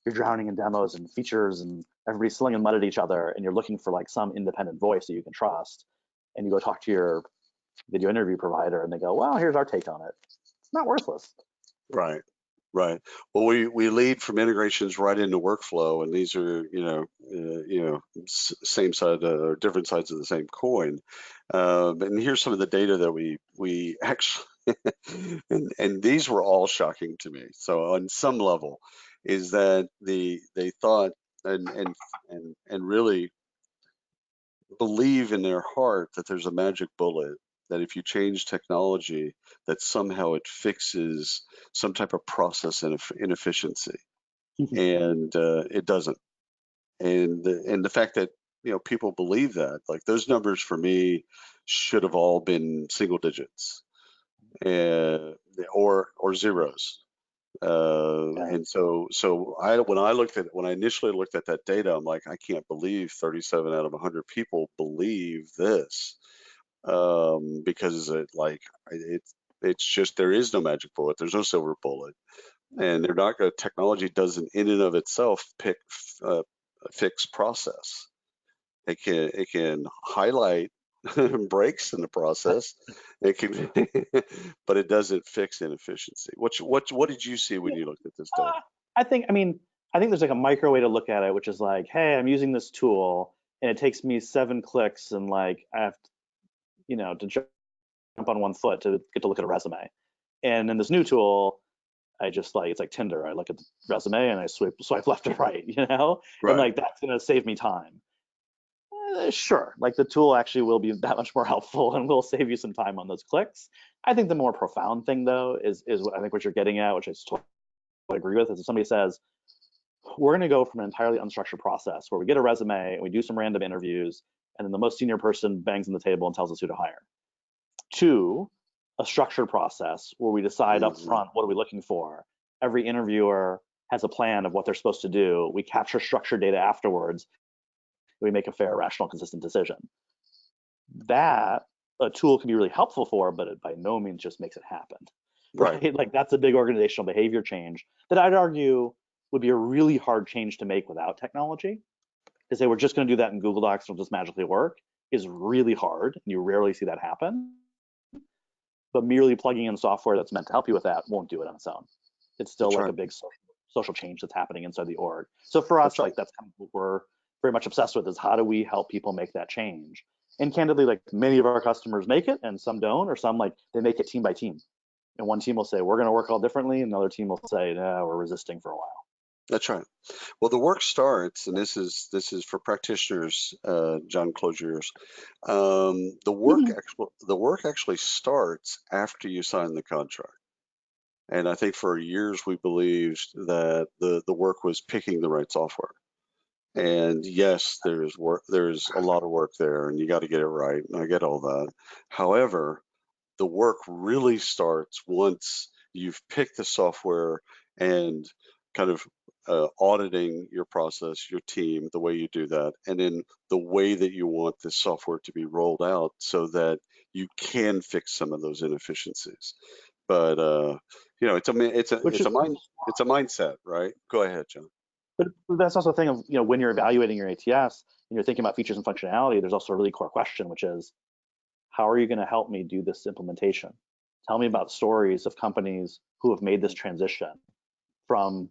you're drowning in demos and features, and everybody's slinging mud at each other, and you're looking for like some independent voice that you can trust, and you go talk to your video interview provider, and they go, well, here's our take on it. It's not worthless. Right. Right. Well, we lead from integrations right into workflow, and these are same side or different sides of the same coin. And here's some of the data that we actually and these were all shocking to me. So on some level, is that they thought and really believe in their heart that there's a magic bullet, that if you change technology, that somehow it fixes some type of process inefficiency, and it doesn't. And the fact that people believe that, like, those numbers for me should have all been single digits, or zeros. And so when I initially looked at that data, I'm like, I can't believe 37 out of 100 people believe this. Because it's just, there is no magic bullet. There's no silver bullet, and they're not going to. Technology doesn't in and of itself fix process. It can highlight breaks in the process. It can, but it doesn't fix inefficiency. What did you see when you looked at this data? I think there's like a micro way to look at it, which is like, hey, I'm using this tool and it takes me 7 clicks and like I have to, to jump on one foot to get to look at a resume. And in this new tool, I just like, it's like Tinder. I look at the resume and I swipe left or right, and Right. like that's gonna save me time. Sure, like the tool actually will be that much more helpful and will save you some time on those clicks. I think the more profound thing though is what I think what you're getting at, which I totally agree with, is if somebody says, we're going to go from an entirely unstructured process where we get a resume and we do some random interviews, and then the most senior person bangs on the table and tells us who to hire, to a structured process where we decide up front what are we looking for. Every interviewer has a plan of what they're supposed to do. We capture structured data afterwards. We make a fair, rational, consistent decision. That a tool can be really helpful for, but it by no means just makes it happen. Right? Like that's a big organizational behavior change that I'd argue would be a really hard change to make without technology. To say we're just going to do that in Google Docs and it'll just magically work is really hard, and you rarely see that happen. But merely plugging in software that's meant to help you with that won't do it on its own. It's still like a big social change that's happening inside the org. So for us, like that's kind of what we're very much obsessed with, is how do we help people make that change? And candidly, like many of our customers make it and some don't, or some like they make it team by team. And one team will say, we're going to work all differently. And another team will say, no, we're resisting for a while. That's right. Well, the work starts, and this is for practitioners. John, close your ears. The work actually starts after you sign the contract. And I think for years we believed that the work was picking the right software. And yes, there's a lot of work there, and you got to get it right. And I get all that. However, the work really starts once you've picked the software and kind of auditing your process, your team, the way you do that, and then the way that you want this software to be rolled out so that you can fix some of those inefficiencies. But it's a mindset, right? Go ahead, John. But that's also a thing of, when you're evaluating your ATS and you're thinking about features and functionality, there's also a really core question, which is, how are you going to help me do this implementation? Tell me about stories of companies who have made this transition from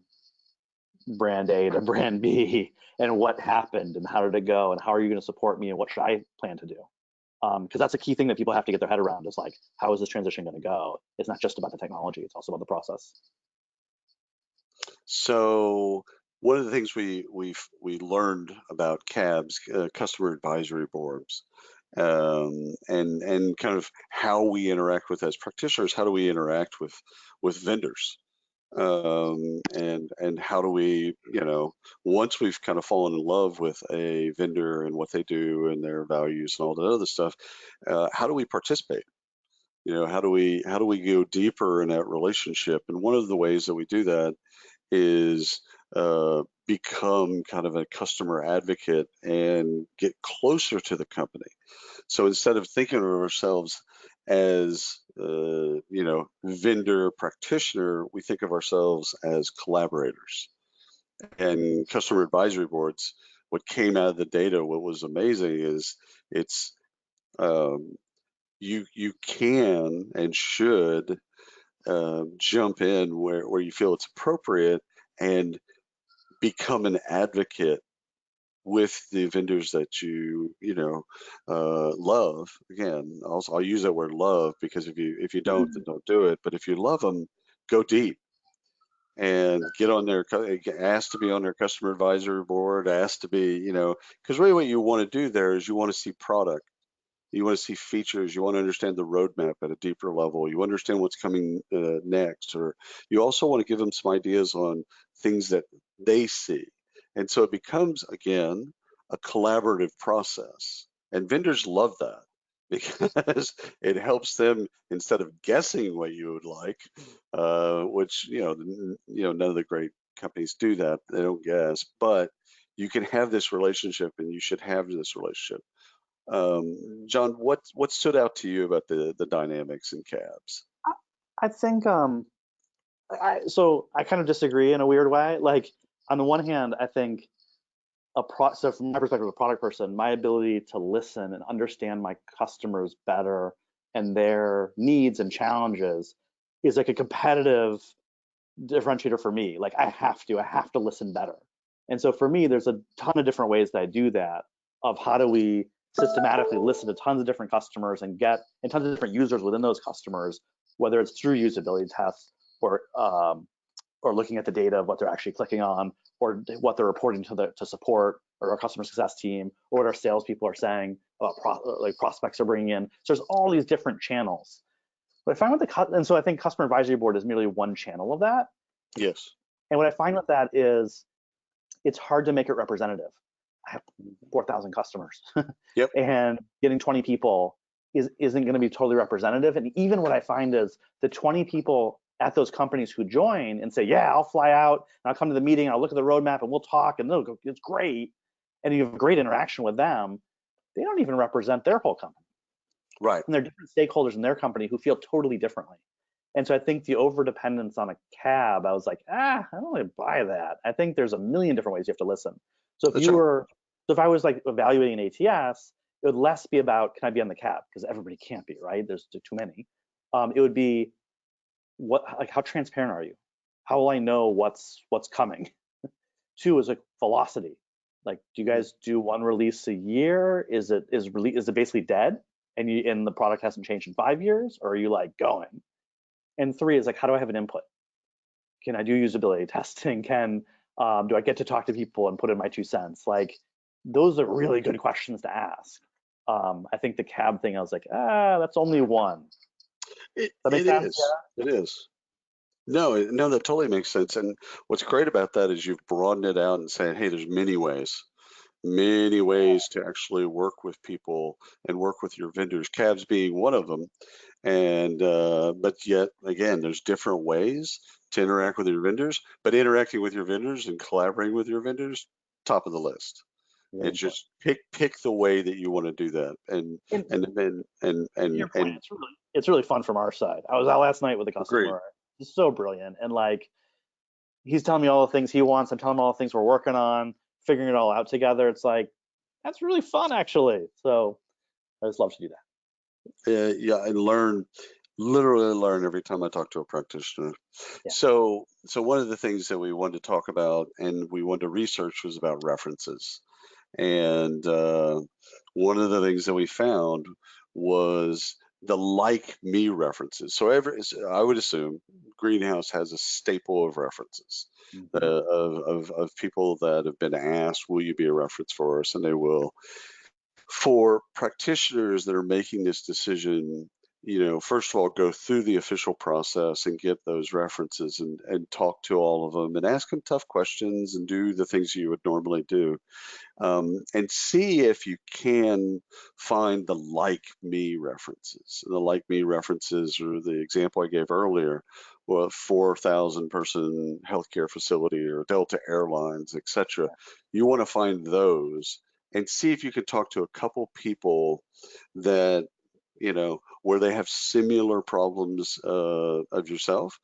brand A to brand B, and what happened and how did it go, and how are you going to support me and what should I plan to do? Because that's a key thing that people have to get their head around, is like, how is this transition going to go? It's not just about the technology, it's also about the process. So one of the things we learned about CABs, customer advisory boards, and kind of how we interact with as practitioners, how do we interact with vendors, and how do we, once we've kind of fallen in love with a vendor and what they do and their values and all that other stuff, how do we participate? How do we go deeper in that relationship? And one of the ways that we do that is become kind of a customer advocate and get closer to the company. So instead of thinking of ourselves as vendor practitioner, we think of ourselves as collaborators. And customer advisory boards, what came out of the data, what was amazing is it's you can and should jump in where you feel it's appropriate and become an advocate with the vendors that you love. Again, I'll use that word love, because if you don't, then don't do it. But if you love them, go deep and get on their, ask to be on their customer advisory board, ask to be, because really what you want to do there is you want to see product. You want to see features. You want to understand the roadmap at a deeper level. You understand what's coming next, or you also want to give them some ideas on things that they see. And so it becomes, again, a collaborative process. And vendors love that, because it helps them, instead of guessing what you would like, which none of the great companies do that. They don't guess, but you can have this relationship, and you should have this relationship. John, what stood out to you about the dynamics in cabs? I think so I kind of disagree in a weird way. Like, on the one hand, I think so from my perspective as a product person, my ability to listen and understand my customers better and their needs and challenges is like a competitive differentiator for me. Like I have to listen better. And so for me, there's a ton of different ways that I do that, of how do we systematically listen to tons of different customers and tons of different users within those customers, whether it's through usability tests or looking at the data of what they're actually clicking on, or what they're reporting to support or our customer success team, or what our salespeople are saying about prospects are bringing in. So there's all these different channels. But I find and so I think customer advisory board is merely one channel of that. Yes. And what I find with that is it's hard to make it representative. I have 4,000 customers. Yep. And getting 20 people isn't going to be totally representative. And even what I find is the 20 people at those companies who join and say, yeah, I'll fly out and I'll come to the meeting, I'll look at the roadmap and we'll talk and it's great. And you have a great interaction with them. They don't even represent their whole company. Right. And there are different stakeholders in their company who feel totally differently. And so I think the overdependence on a cab, I was like, I don't really buy that. I think there's a million different ways you have to listen. So if I was like evaluating an ATS, it would less be about, can I be on the cab? Because everybody can't be, right? There's too many. It would be, how transparent are you? How will I know what's coming? 2 is like velocity. Like, do you guys do one release a year? Is it basically dead and the product hasn't changed in 5 years, or are you like going? And 3 is like, how do I have an input? Can I do usability testing? Do I get to talk to people and put in my 2 cents? Like, those are really good questions to ask. I think the cab thing, I was like, that's only one. It is. Yeah. It is. No, that totally makes sense. And what's great about that is you've broadened it out and saying, hey, there's many ways to actually work with people and work with your vendors, cabs being one of them. And but yet again, there's different ways to interact with your vendors, but interacting with your vendors and collaborating with your vendors, top of the list. Really It's just pick the way that you want to do that, and your point, it's really fun from our side. I was out last night with a customer. Agreed. He's so brilliant, and like, he's telling me all the things he wants. I'm telling him all the things we're working on, figuring it all out together. It's like, that's really fun, actually. So I just love to do that. Yeah, I literally learn every time I talk to a practitioner. Yeah. So one of the things that we wanted to talk about and we wanted to research was about references. And one of the things that we found was the like me references. So I would assume Greenhouse has a staple of references, of people that have been asked, will you be a reference for us? And they will. For practitioners that are making this decision, first of all, go through the official process and get those references and talk to all of them and ask them tough questions and do the things you would normally do. And see if you can find the like me references. The like me references are the example I gave earlier, well, 4,000 person healthcare facility or Delta Airlines, etc. You want to find those and see if you can talk to a couple people that, where they have similar problems of yourself,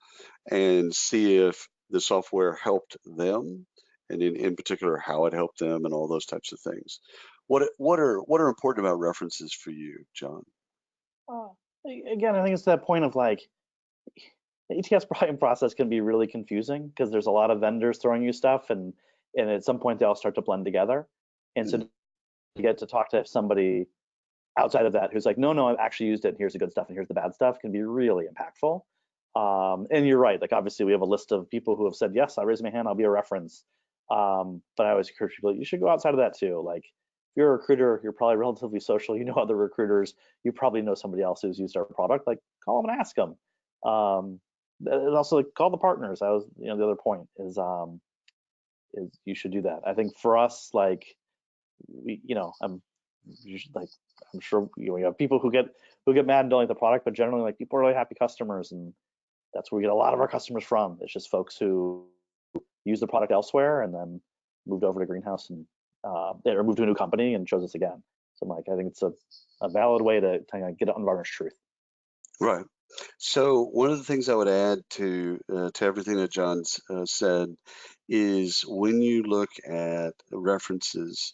and see if the software helped them, and in particular how it helped them, and all those types of things. What are important about references for you, Jon? Again, I think it's that point of like, the ATS buying process can be really confusing because there's a lot of vendors throwing you stuff, and at some point they all start to blend together. And so you get to talk to somebody outside of that who's like, no, I've actually used it, and here's the good stuff and here's the bad stuff, can be really impactful. And you're right, like obviously we have a list of people who have said, yes, I'll raise my hand, I'll be a reference. But I always encourage people, you should go outside of that too. Like, if you're a recruiter, you're probably relatively social, you know other recruiters, you probably know somebody else who's used our product, like call them and ask them. And also like call the partners. That was, the other point is you should do that. I think for us, like, I'm sure we have people who get mad and don't like the product, but generally, like, people are really happy customers, and that's where we get a lot of our customers from. It's just folks who use the product elsewhere and then moved over to Greenhouse and or moved to a new company and chose us again. So, Mike, I think it's a valid way to kind of get an unvarnished truth. Right. So one of the things I would add to everything that John's said is when you look at references,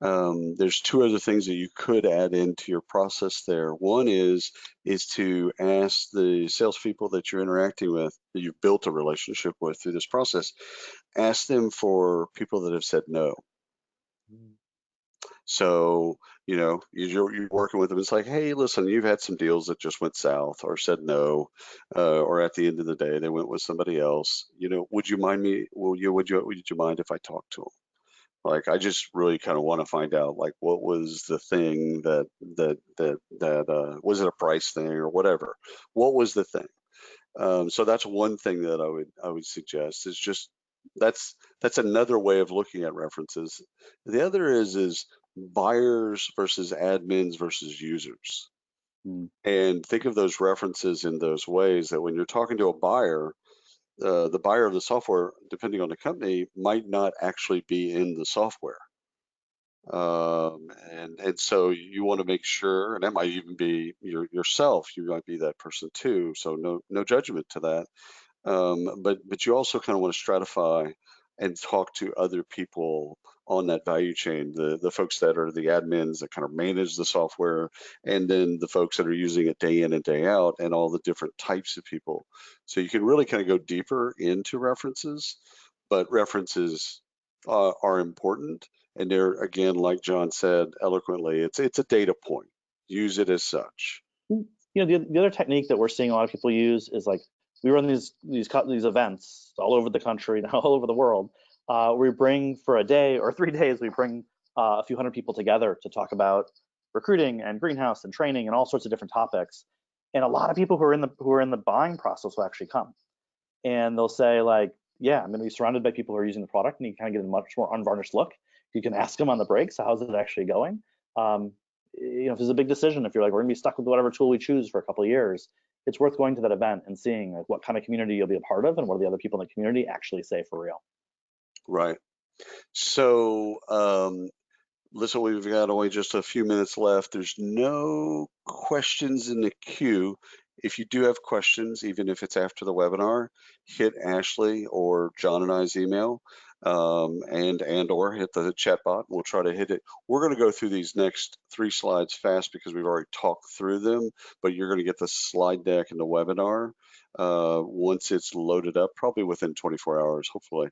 there's two other things that you could add into your process there. One is to ask the salespeople that you're interacting with, that you've built a relationship with through this process, ask them for people that have said no. So, you're working with them. It's like, hey, listen, you've had some deals that just went south or said no, or at the end of the day, they went with somebody else. Would you mind me? Would you mind if I talk to them? Like, I just really kind of want to find out, like, what was the thing that was it a price thing or whatever? What was the thing? So that's one thing that I would suggest is just that's another way of looking at references. The other is buyers versus admins versus users. And think of those references in those ways that when you're talking to a buyer, the buyer of the software, depending on the company, might not actually be in the software. And so you want to make sure, and that might even be yourself, you might be that person too. So no judgment to that. But you also kind of want to stratify and talk to other people on that value chain, the folks that are the admins that kind of manage the software, and then the folks that are using it day in and day out, and all the different types of people. So you can really kind of go deeper into references, but references are important. And they're, again, like John said eloquently, it's a data point. Use it as such. The other technique that we're seeing a lot of people use is like, we run these events all over the country, all over the world. We bring for a day or 3 days, we bring a few hundred people together to talk about recruiting and greenhouse and training and all sorts of different topics. And a lot of people who are in the buying process will actually come, and they'll say like, yeah, I'm going to be surrounded by people who are using the product, and you can kind of get a much more unvarnished look. You can ask them on the break, so how's it actually going? If there's a big decision, if you're like, we're gonna be stuck with whatever tool we choose for a couple of years, it's worth going to that event and seeing like what kind of community you'll be a part of and what do the other people in the community actually say for real. Right. So listen, we've got only just a few minutes left. There's no questions in the queue. If you do have questions, even if it's after the webinar, hit Ashley or John and I's email, and or hit the chat bot. We'll try to hit it. We're going to go through these next 3 slides fast because we've already talked through them, but you're going to get the slide deck in the webinar once it's loaded up, probably within 24 hours, hopefully.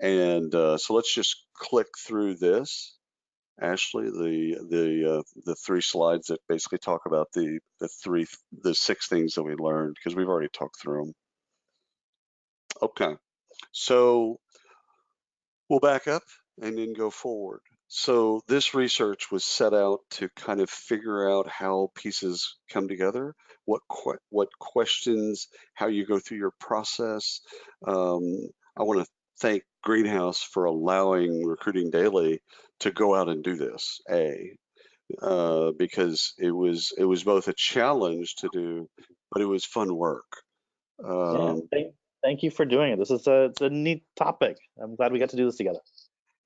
And so let's just click through this. Ashley, the 3 slides that basically talk about the 6 things that we learned, because we've already talked through them. Okay, so we'll back up and then go forward. So this research was set out to kind of figure out how pieces come together, what questions, how you go through your process. I want to thank Greenhouse for allowing Recruiting Daily to go out and do this, because it was both a challenge to do, but it was fun work. Yeah, thank you for doing it. This is it's a neat topic. I'm glad we got to do this together.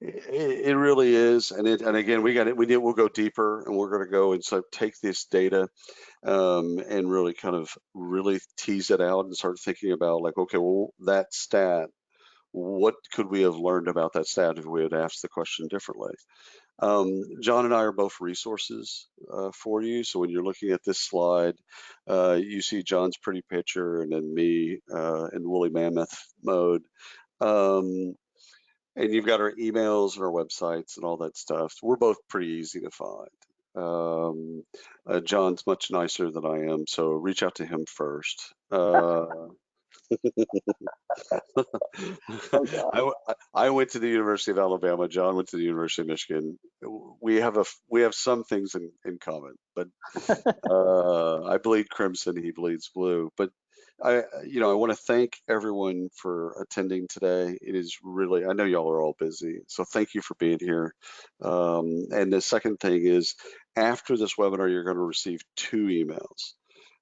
It really is, and again, we'll go deeper, and we're going to go and so take this data and really kind of tease it out and start thinking about like, okay, well, that stat, what could we have learned about that stat if we had asked the question differently? John and I are both resources for you. So when you're looking at this slide, you see John's pretty picture and then me in woolly mammoth mode. And you've got our emails and our websites and all that stuff. We're both pretty easy to find. John's much nicer than I am, so reach out to him first. I went to the University of Alabama. John went to the University of Michigan. We have some things in common, but I bleed crimson, he bleeds blue. But I want to thank everyone for attending today. It is really, I know y'all are all busy, so thank you for being here. And the second thing is, after this webinar, you're going to receive 2 emails.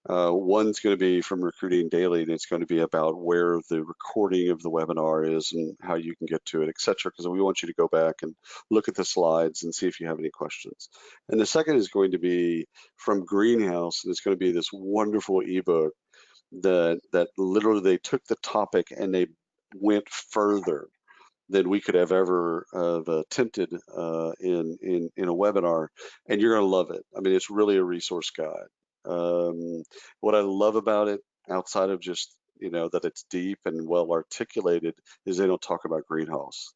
One's going to be from Recruiting Daily, and it's going to be about where the recording of the webinar is and how you can get to it, et cetera, because we want you to go back and look at the slides and see if you have any questions. And the second is going to be from Greenhouse, and it's going to be this wonderful ebook that literally they took the topic and they went further than we could have ever attempted in a webinar, and you're going to love it. I mean, it's really a resource guide. What I love about it, outside of just that it's deep and well articulated, is they don't talk about greenhouse,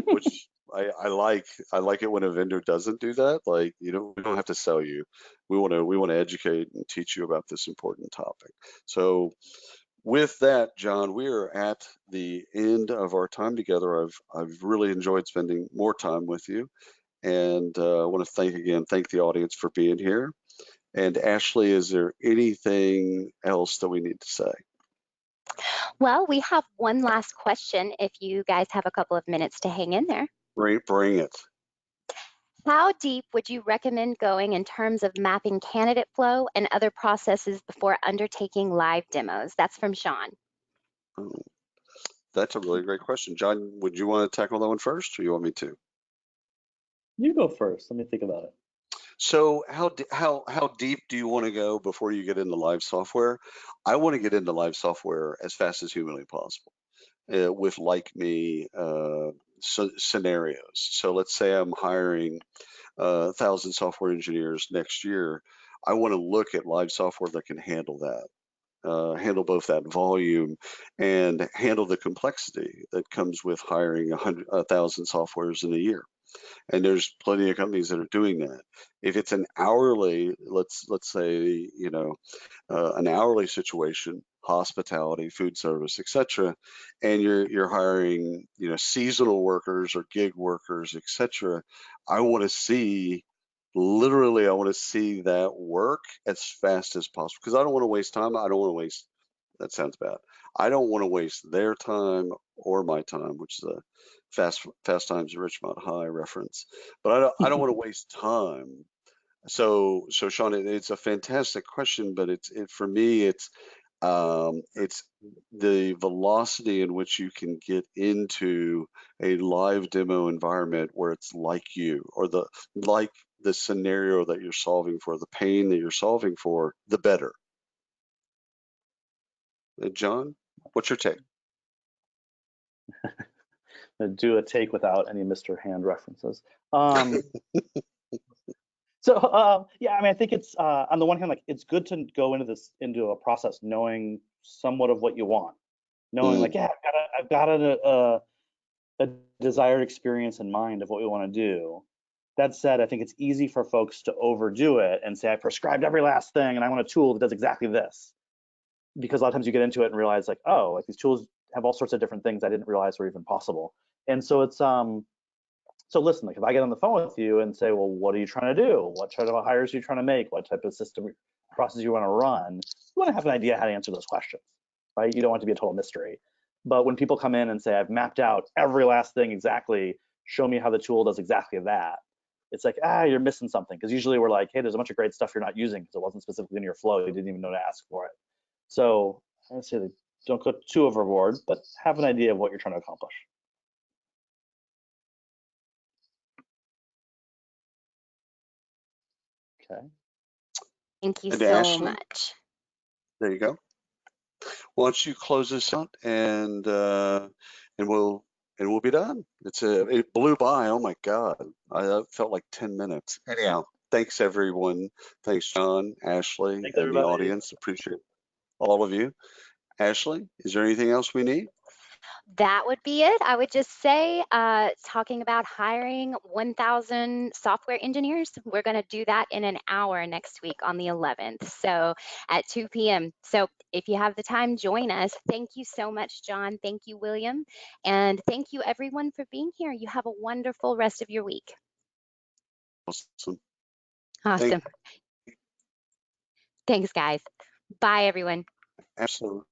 which I like. I like it when a vendor doesn't do that. Like, we don't have to sell you. We want to educate and teach you about this important topic. So with that, John, we are at the end of our time together. I've really enjoyed spending more time with you, and I want to thank the audience for being here. And Ashley, is there anything else that we need to say? Well, we have one last question if you guys have a couple of minutes to hang in there. Bring it. How deep would you recommend going in terms of mapping candidate flow and other processes before undertaking live demos? That's from Sean. Oh, that's a really great question. John, would you want to tackle that one first, or you want me to? You go first. Let me think about it. So how deep do you want to go before you get into live software? I want to get into live software as fast as humanly possible with like me scenarios. So let's say I'm hiring 1,000 software engineers next year. I want to look at live software that can handle that. Handle both that volume and handle the complexity that comes with hiring 1,000 softwares in a year. And there's plenty of companies that are doing that. If it's an hourly, let's say, an hourly situation, hospitality, food service, etc., and you're hiring, seasonal workers or gig workers, etc., I want to see that work as fast as possible, because I don't want to waste time. I don't want to waste, that sounds bad. I don't want to waste their time or my time, which is a Fast Times at Ridgemont High reference. But I don't want to waste time. So Sean, it's a fantastic question, but for me, it's the velocity in which you can get into a live demo environment where it's like you, or the scenario that you're solving for, the pain that you're solving for, the better. John, what's your take? Do a take without any Mr. Hand references. So yeah, I mean, I think it's on the one hand, like, it's good to go into a process knowing somewhat of what you want, knowing like, yeah, I've got a desired experience in mind of what we want to do. That said, I think it's easy for folks to overdo it and say, I prescribed every last thing and I want a tool that does exactly this. Because a lot of times you get into it and realize like, oh, like these tools have all sorts of different things I didn't realize were even possible. And so it's so listen, like if I get on the phone with you and say, well, what are you trying to do? What type of hires are you trying to make? What type of system process you want to run? You want to have an idea how to answer those questions, right? You don't want it to be a total mystery. But when people come in and say, I've mapped out every last thing exactly, show me how the tool does exactly that, it's like, you're missing something. Because usually we're like, hey, there's a bunch of great stuff you're not using because it wasn't specifically in your flow. You didn't even know to ask for it. So I say don't go too overboard, but have an idea of what you're trying to accomplish. Okay. Thank you And so Ashley, much. there you go. Why don't you close this out and we'll be done. It blew by. Oh my God, I felt like 10 minutes. Anyhow, thanks everyone. Thanks John, Ashley, Thanks, and everybody. the audience. Appreciate all of you. Ashley, is there anything else we need? That would be it. I would just say, talking about hiring 1,000 software engineers, we're going to do that in an hour next week on the 11th, so at 2 p.m. So if you have the time, join us. Thank you so much, John. Thank you, William. And thank you, everyone, for being here. You have a wonderful rest of your week. Awesome. Awesome. Thanks, guys. Bye, everyone. Absolutely.